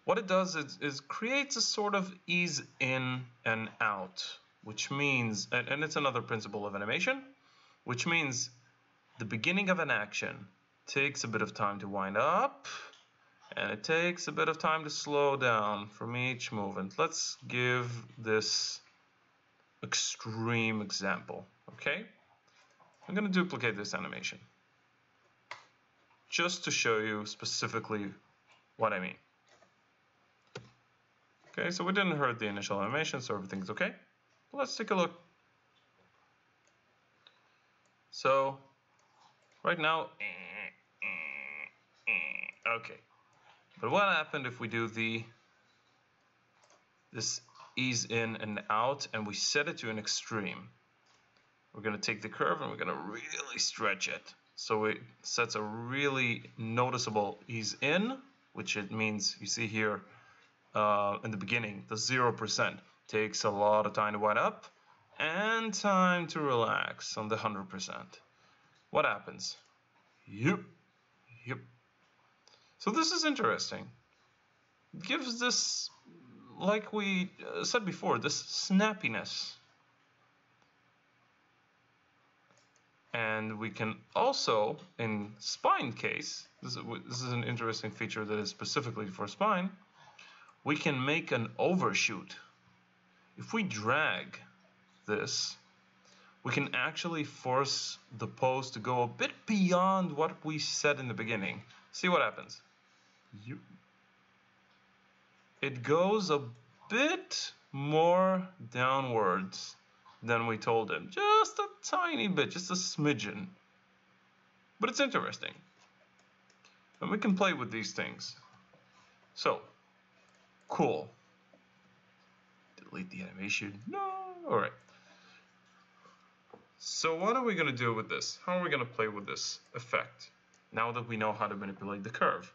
A: What it does is creates a sort of ease in and out, which means, and it's another principle of animation, which means the beginning of an action takes a bit of time to wind up, and it takes a bit of time to slow down from each movement. Let's give this extreme example, okay? I'm going to duplicate this animation just to show you specifically what I mean. Okay, so we didn't hurt the initial animation, so everything's okay. But let's take a look. So right now, okay. But what happened if we do this ease in and out and we set it to an extreme? We're going to take the curve and we're going to really stretch it. So it sets a really noticeable ease in, which it means, you see here in the beginning, the 0% takes a lot of time to wind up and time to relax on the 100%. What happens? Yep. So this is interesting. It gives this, like we said before, this snappiness. And we can also, in spine case, this is an interesting feature that is specifically for spine, we can make an overshoot. If we drag this, we can actually force the pose to go a bit beyond what we said in the beginning. See what happens. It goes a bit more downwards than we told him. Just a tiny bit, just a smidgen. But it's interesting. And we can play with these things. So, cool. Delete the animation. No. All right. So what are we going to do with this? How are we going to play with this effect now that we know how to manipulate the curve?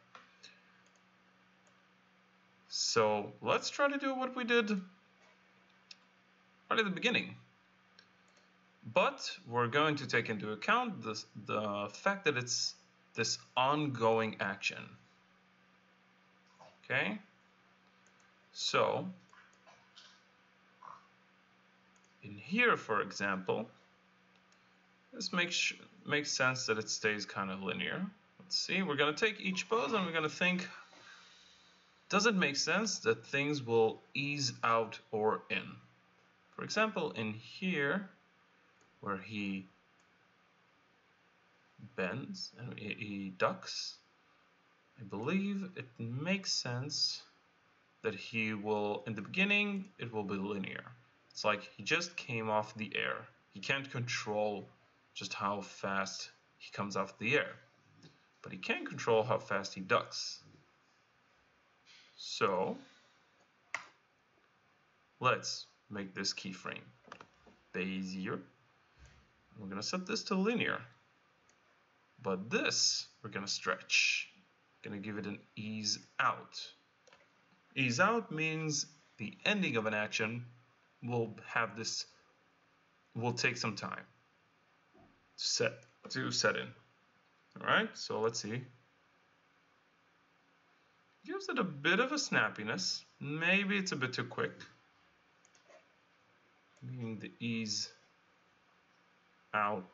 A: So let's try to do what we did right at the beginning. But we're going to take into account the fact that it's this ongoing action. Okay? So in here, for example, this makes sense that it stays kind of linear. Let's see, we're going to take each pose and we're going to think, does it make sense that things will ease out or in? For example, in here, where he bends and he ducks, I believe it makes sense that he will, in the beginning, it will be linear. It's like he just came off the air. He can't control just how fast he comes off the air, but he can control how fast he ducks. So let's make this keyframe Bezier. We're going to set this to linear, but this we're going to stretch. Going to give it an ease out. Ease out means the ending of an action will have this, will take some time to set in. All right, so let's see. Gives it a bit of a snappiness. Maybe it's a bit too quick. Meaning the ease out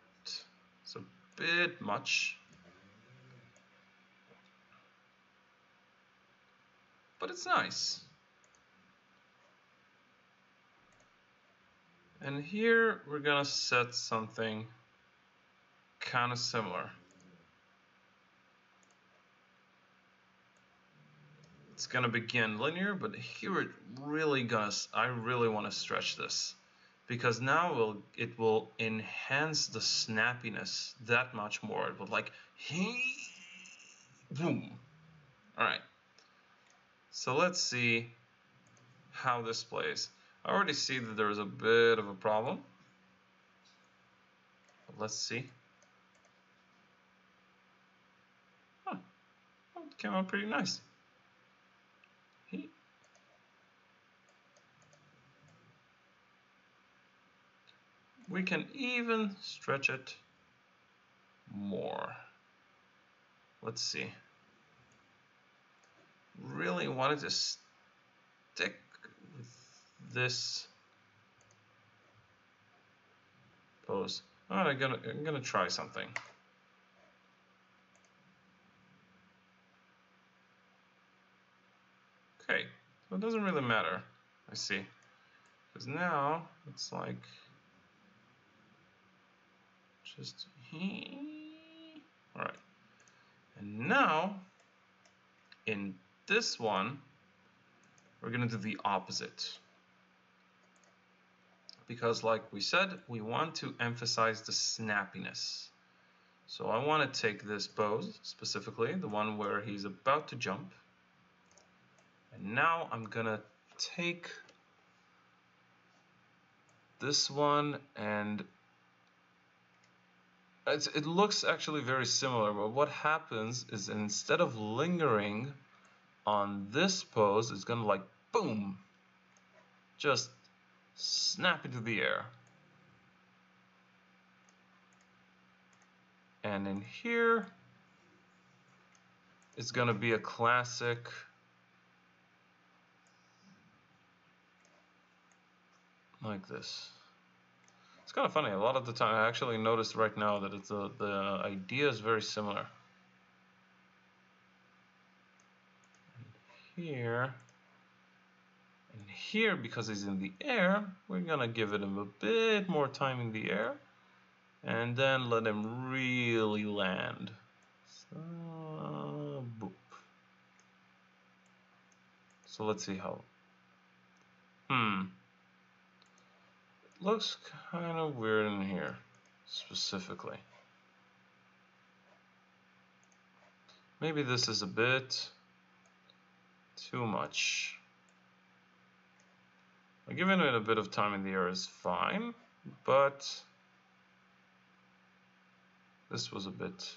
A: is a bit much. But it's nice. And here we're gonna set something kind of similar. It's gonna begin linear, but here it really I really want to stretch this. because now it will enhance the snappiness that much more. It will like, boom. All right. So let's see how this plays. I already see that there is a bit of a problem. But let's see. Huh. Well, it came out pretty nice. We can even stretch it more. Let's see. Really wanted to stick with this pose. All right, I'm gonna try something. Okay, so it doesn't really matter. I see, because now it's like just all right. And now in this one, we're gonna do the opposite. Because like we said, we want to emphasize the snappiness. So I want to take this pose, specifically the one where he's about to jump. And now I'm gonna take this one, and it looks actually very similar, but what happens is instead of lingering on this pose, it's gonna like boom, just snap into the air. And in here, it's gonna be a classic like this. It's kind of funny. A lot of the time, I actually noticed right now that it's the idea is very similar. And here, because he's in the air, we're gonna give him a bit more time in the air, and then let him really land. So, boop. So let's see how. Looks kind of weird in here, specifically. Maybe this is a bit too much. Giving it a bit of time in the air is fine, but this was a bit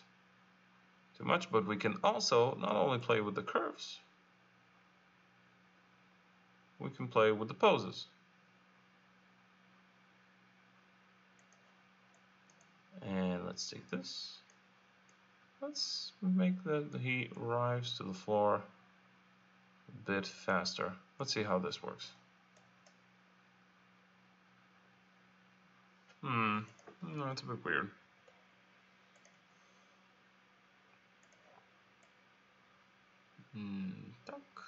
A: too much. But we can also not only play with the curves, we can play with the poses. And let's take this. Let's make that he arrives to the floor a bit faster. Let's see how this works. No, it's a bit weird. Duck.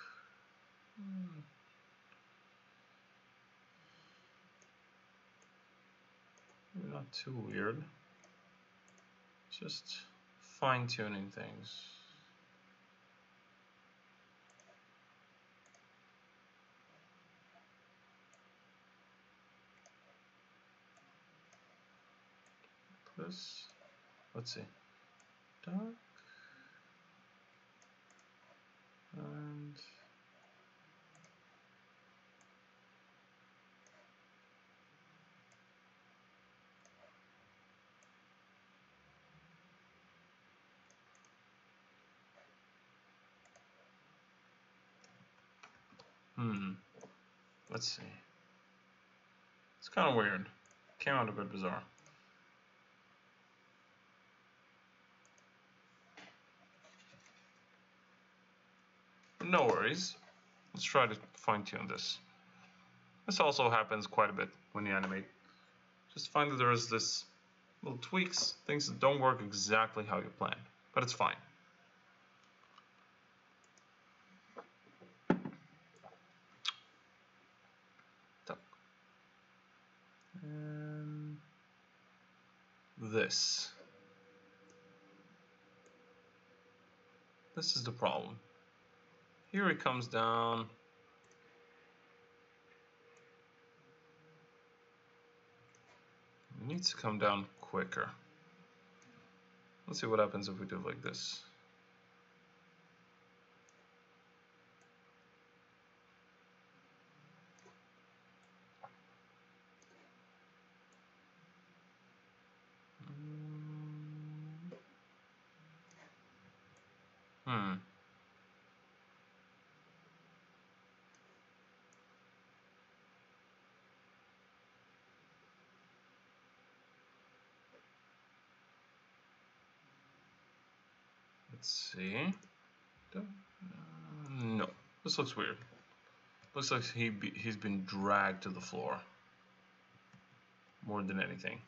A: Not too weird. Just fine-tuning things. This, let's see, duck, and let's see. It's kind of weird. Came out a bit bizarre. No worries. Let's try to fine-tune this. This also happens quite a bit when you animate. Just find that there is this little tweaks, things that don't work exactly how you planned, but it's fine. And this is the problem. Here it comes down. needs to come down quicker. Let's see what happens if we do like this. Let's see. No, this looks weird. Looks like he's been dragged to the floor more than anything.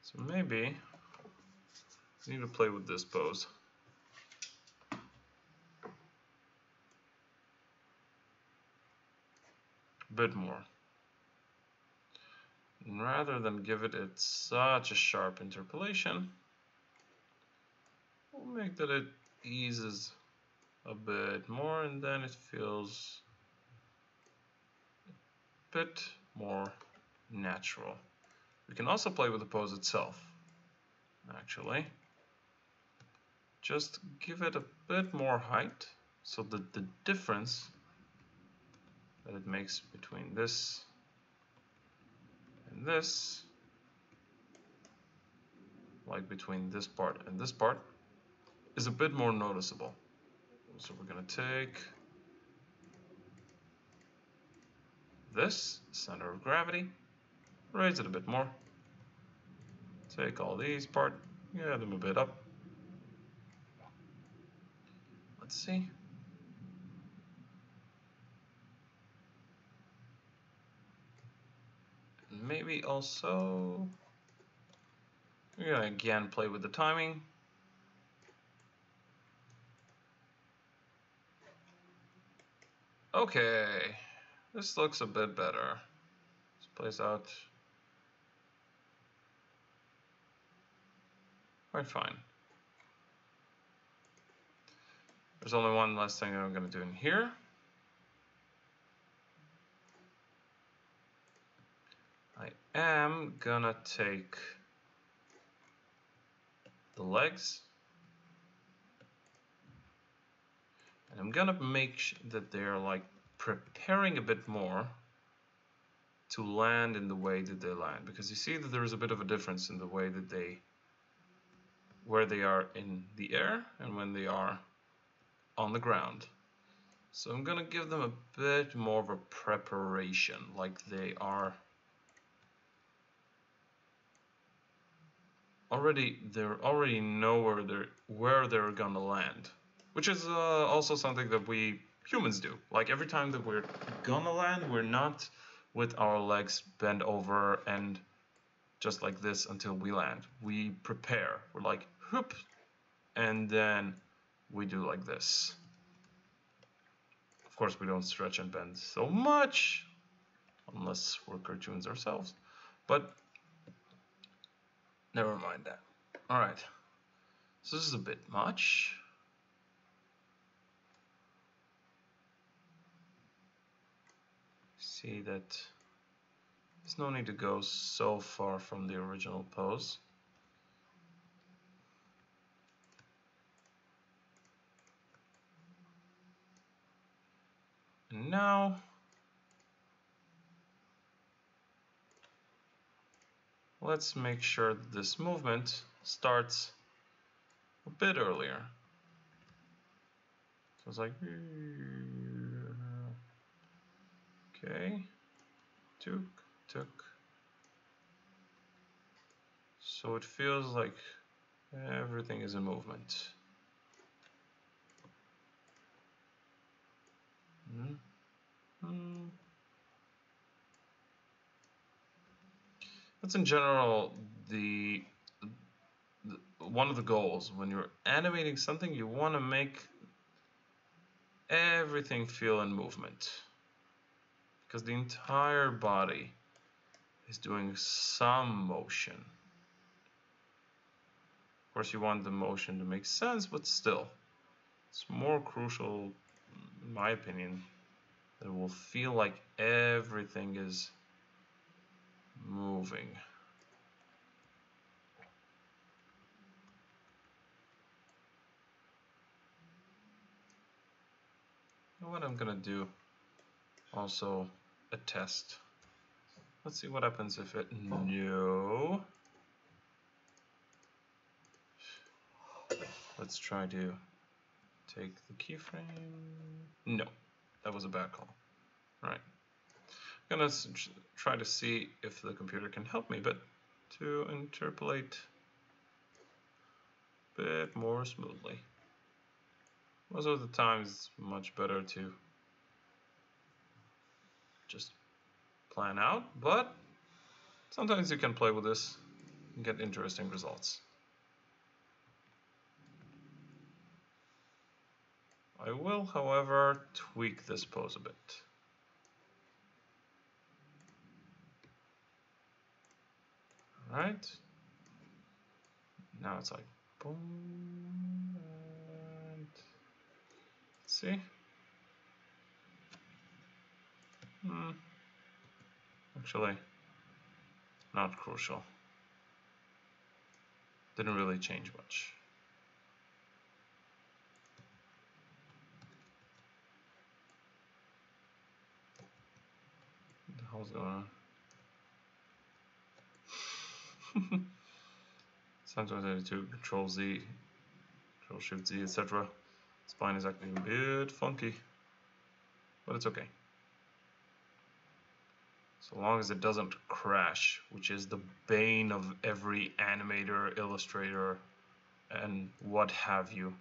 A: So maybe I need to play with this pose. A bit more. And rather than give it such a sharp interpolation, we'll make that it eases a bit more, and then it feels a bit more natural. We can also play with the pose itself, actually. Just give it a bit more height, so that the difference that it makes between this and this, like between this part and this part, is a bit more noticeable. So we're going to take this center of gravity, raise it a bit more, take all these part, yeah, them a bit up. Let's see. And maybe also, we're going to again play with the timing. Okay, this looks a bit better. This plays out quite fine. There's only one last thing I'm going to do in here. I am going to take the legs, and I'm going to make that they're like preparing a bit more to land in the way that they land, because you see that there is a bit of a difference in the way that where they are in the air and when they are on the ground. So I'm gonna give them a bit more of a preparation, like they already know where they're gonna land, which is also something that we humans do. Like every time that we're gonna land, we're not with our legs bent over and just like this until we land. We prepare. We're like, whoop, and then we do like this. Of course, we don't stretch and bend so much, unless we're cartoons ourselves. But never mind that. All right. So this is a bit much. See that there's no need to go so far from the original pose. And now let's make sure that this movement starts a bit earlier. So it's like, okay, tuk. So it feels like everything is in movement. That's in general one of the goals. When you're animating something, you want to make everything feel in movement, because the entire body is doing some motion. Of course, you want the motion to make sense, but still, it's more crucial, in my opinion, that it will feel like everything is moving. You know what I'm gonna do? Also a test. Let's see what happens if it no. Let's try to take the keyframe. No, that was a bad call. All right. I'm gonna try to see if the computer can help me, but to interpolate a bit more smoothly. Most of the time it's much better to just plan out, but sometimes you can play with this and get interesting results. I will, however, tweak this pose a bit. All right. Now it's like boom. And let's see. Actually, not crucial. Didn't really change much. What the hell's going on? Sometimes I do Control Z, Control Shift Z, etc. Spine is acting a bit funky, but it's okay. So long as it doesn't crash, which is the bane of every animator, illustrator, and what have you.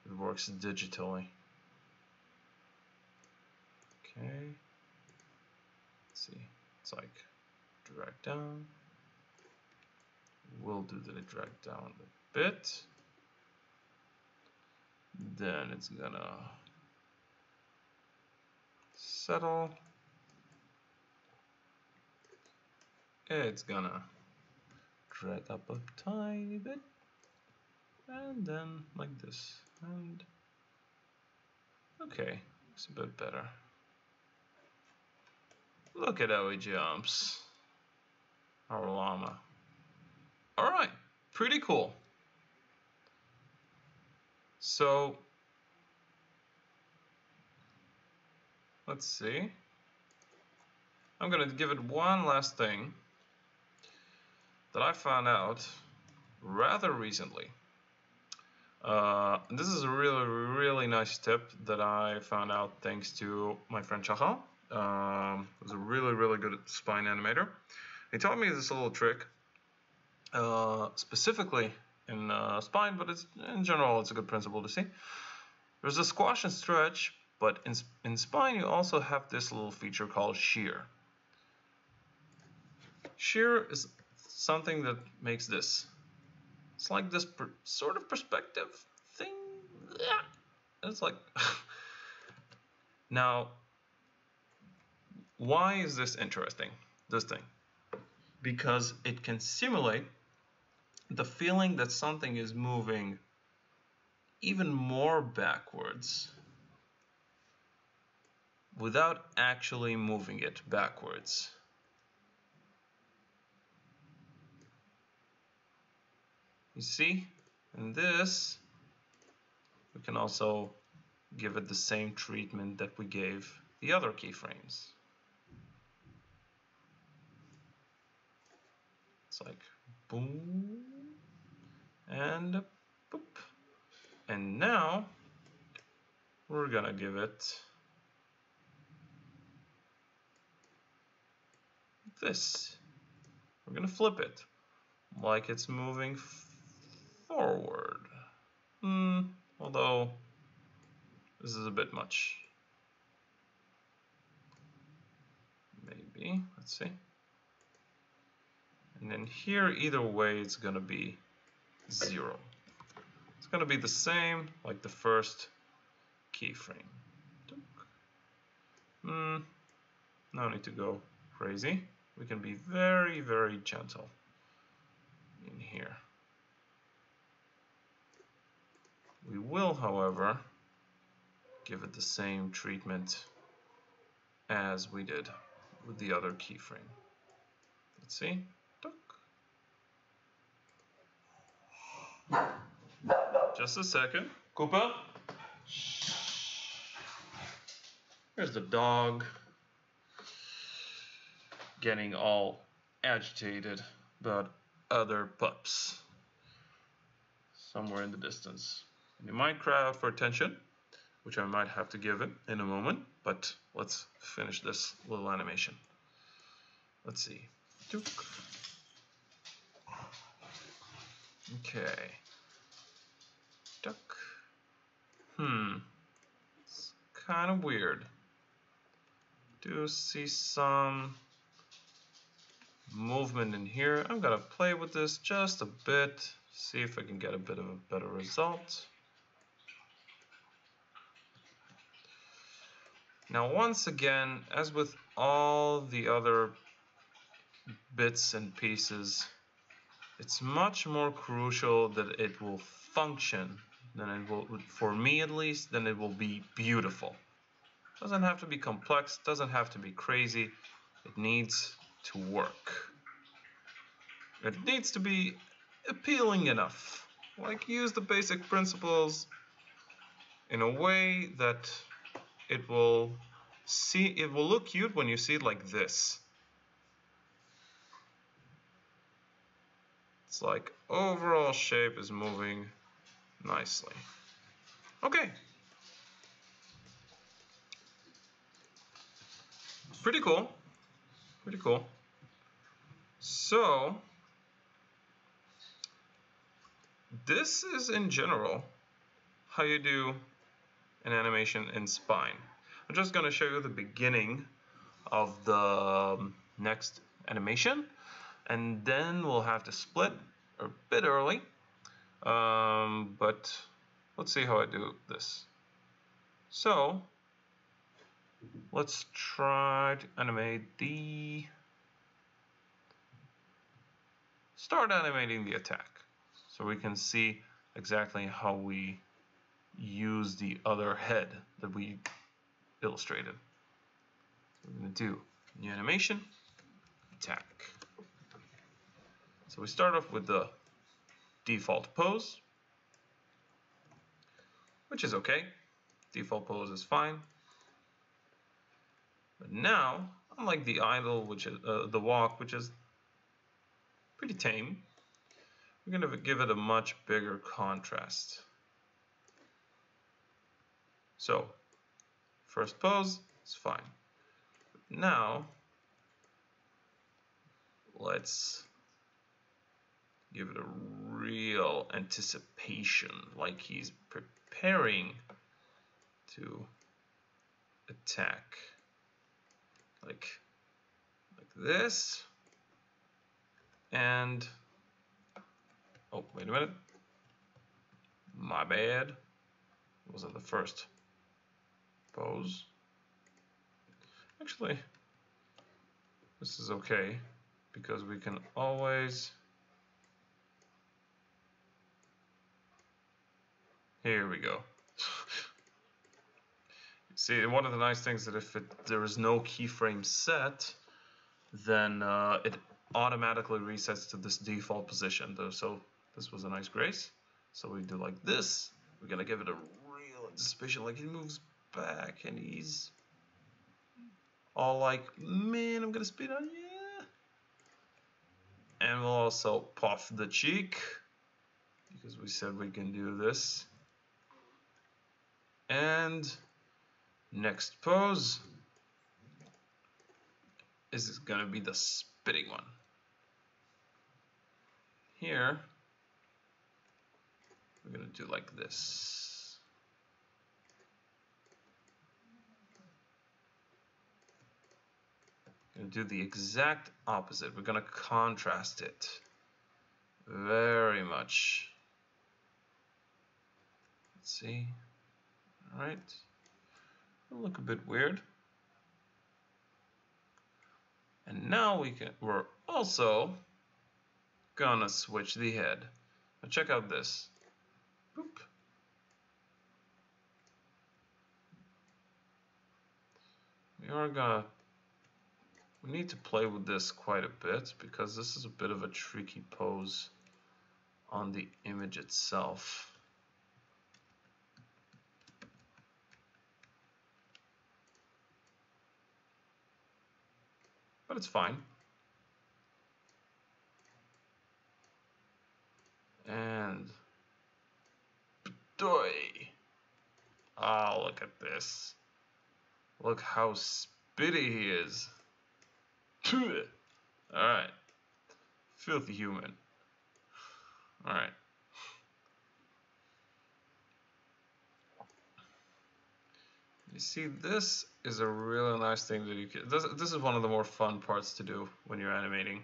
A: It works digitally. Okay. Let's see. It's like drag down. We'll do the drag down a bit. Then it's gonna settle. It's gonna drag up a tiny bit. And then like this. And okay, it's a bit better. Look at how he jumps. Our llama. Alright, pretty cool. So let's see. I'm gonna give it one last thing that I found out rather recently. This is a really nice tip that I found out thanks to my friend Chahal. Who's a really good spine animator. He taught me this little trick, specifically in spine, but in general it's a good principle to see. There's a squash and stretch, but in spine you also have this little feature called shear. Shear is something that makes this. It's like this sort of perspective thing. Yeah. It's like now, why is this interesting? This thing, because it can simulate the feeling that something is moving even more backwards without actually moving it backwards. You see, in this, we can also give it the same treatment that we gave the other keyframes. It's like boom and boop. And now we're gonna give it this. We're gonna flip it like it's moving forward. Although this is a bit much. Maybe, let's see. And then here, either way, it's gonna be 0. It's gonna be the same like the first keyframe. No need to go crazy. We can be very, very gentle in here. We will, however, give it the same treatment as we did with the other keyframe. Let's see. Just a second. Koopa. Here's the dog getting all agitated about other pups somewhere in the distance. And he might cry out for attention, which I might have to give it in a moment, but let's finish this little animation. Let's see. Okay. Duck. It's kind of weird. Do see some movement in here. I'm gonna play with this just a bit, see if I can get a bit of a better result. Now, once again, as with all the other bits and pieces, it's much more crucial that it will function than it will, for me at least, than it will be beautiful. Doesn't have to be complex, doesn't have to be crazy. It needs to work. It needs to be appealing enough. Like, use the basic principles in a way that it will look cute when you see it like this. It's like overall shape is moving nicely. Okay. Pretty cool. Pretty cool. So, this is in general how you do an animation in Spine. I'm just going to show you the beginning of the next animation, and then we'll have to split a bit early, but let's see how I do this. So let's try to start animating the attack, so we can see exactly how we use the other head that we illustrated. So we're going to do new animation, attack. So we start off with the default pose, which is okay. Default pose is fine. But now, unlike the idle, which is the walk, which is pretty tame, we're going to give it a much bigger contrast. So, first pose is fine. But now, let's give it a real anticipation, like he's preparing to attack. Like this. And, oh, wait a minute. My bad. It wasn't the first pose. Actually, this is okay, because we can always... Here we go. See, one of the nice things that if there is no keyframe set, then it automatically resets to this default position. So this was a nice grace. So we do like this. We're gonna give it a real anticipation, like he moves back and he's all like, man, I'm gonna speed on you. And we'll also puff the cheek, because we said we can do this. And next pose is going to be the spitting one. Here, we're going to do like this. We're going to do the exact opposite. We're going to contrast it very much. Let's see. All right. It'll look a bit weird. And now we're also gonna switch the head. Now check out this. Boop. We need to play with this quite a bit because this is a bit of a tricky pose on the image itself. But it's fine. And doy. Oh, look at this. Look how spitty he is. Alright. Filthy human. Alright. You see, this is a really nice thing that you can... This is one of the more fun parts to do when you're animating.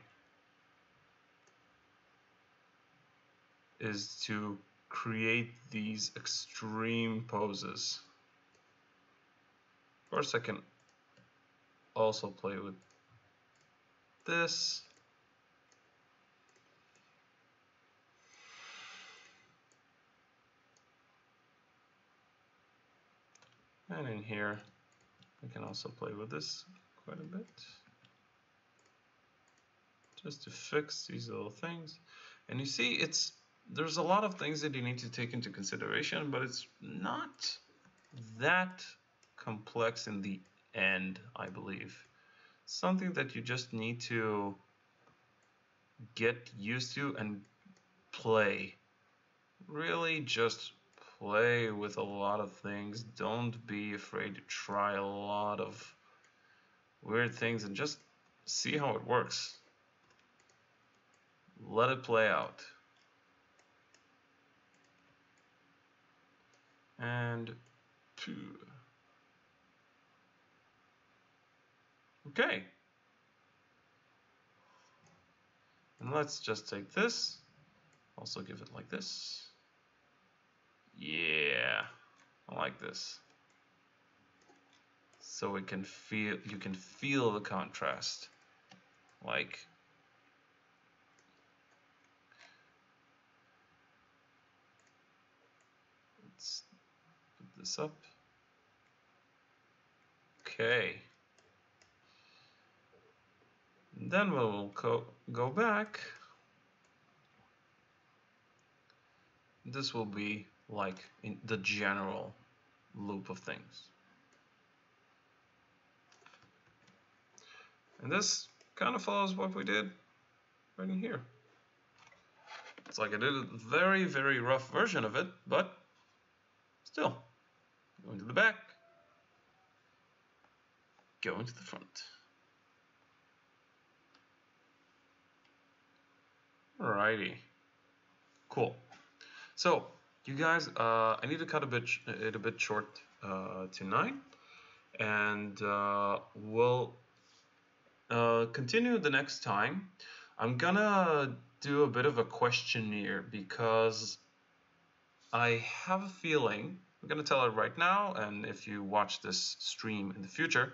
A: Is to create these extreme poses. Of course, I can also play with this. And in here, I can also play with this quite a bit. Just to fix these little things. And you see, there's a lot of things that you need to take into consideration, but it's not that complex in the end, I believe. Something that you just need to get used to and play. Really just play with a lot of things. Don't be afraid to try a lot of weird things and just see how it works. Let it play out. And okay. And let's just take this, also give it like this. Yeah, I like this. So you can feel the contrast. Like, let's put this up. Okay. And then we'll go back. This will be like in the general loop of things. And this kind of follows what we did right in here. It's like I did a very, very rough version of it, but still, going to the back, going to the front. Alrighty, cool. So, you guys, I need to cut it a bit short tonight, and we'll continue the next time. I'm gonna do a bit of a questionnaire because I have a feeling, I'm gonna tell it right now, and if you watch this stream in the future,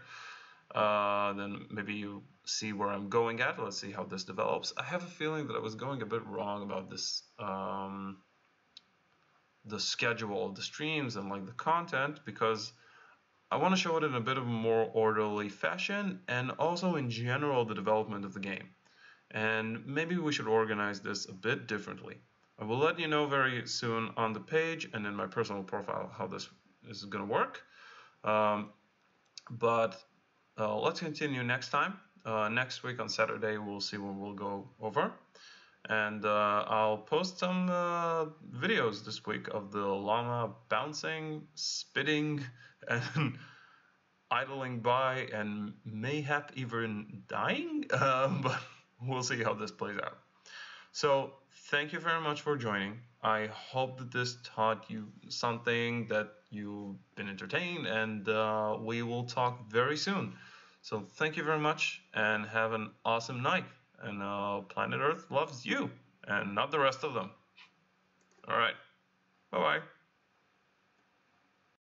A: then maybe you see where I'm going at. Let's see how this develops. I have a feeling that I was going a bit wrong about this, the schedule of the streams and like the content, because I want to show it in a bit of a more orderly fashion, and also in general the development of the game. And maybe we should organize this a bit differently. I will let you know very soon on the page and in my personal profile how this is going to work. But let's continue next time. Next week on Saturday we'll see what we'll go over. And I'll post some videos this week of the llama bouncing, spitting, and idling by, and mayhap even dying. But we'll see how this plays out. So thank you very much for joining. I hope that this taught you something, that you've been entertained, and we will talk very soon. So thank you very much, and have an awesome night. And Planet Earth loves you, and not the rest of them. All right. Bye-bye.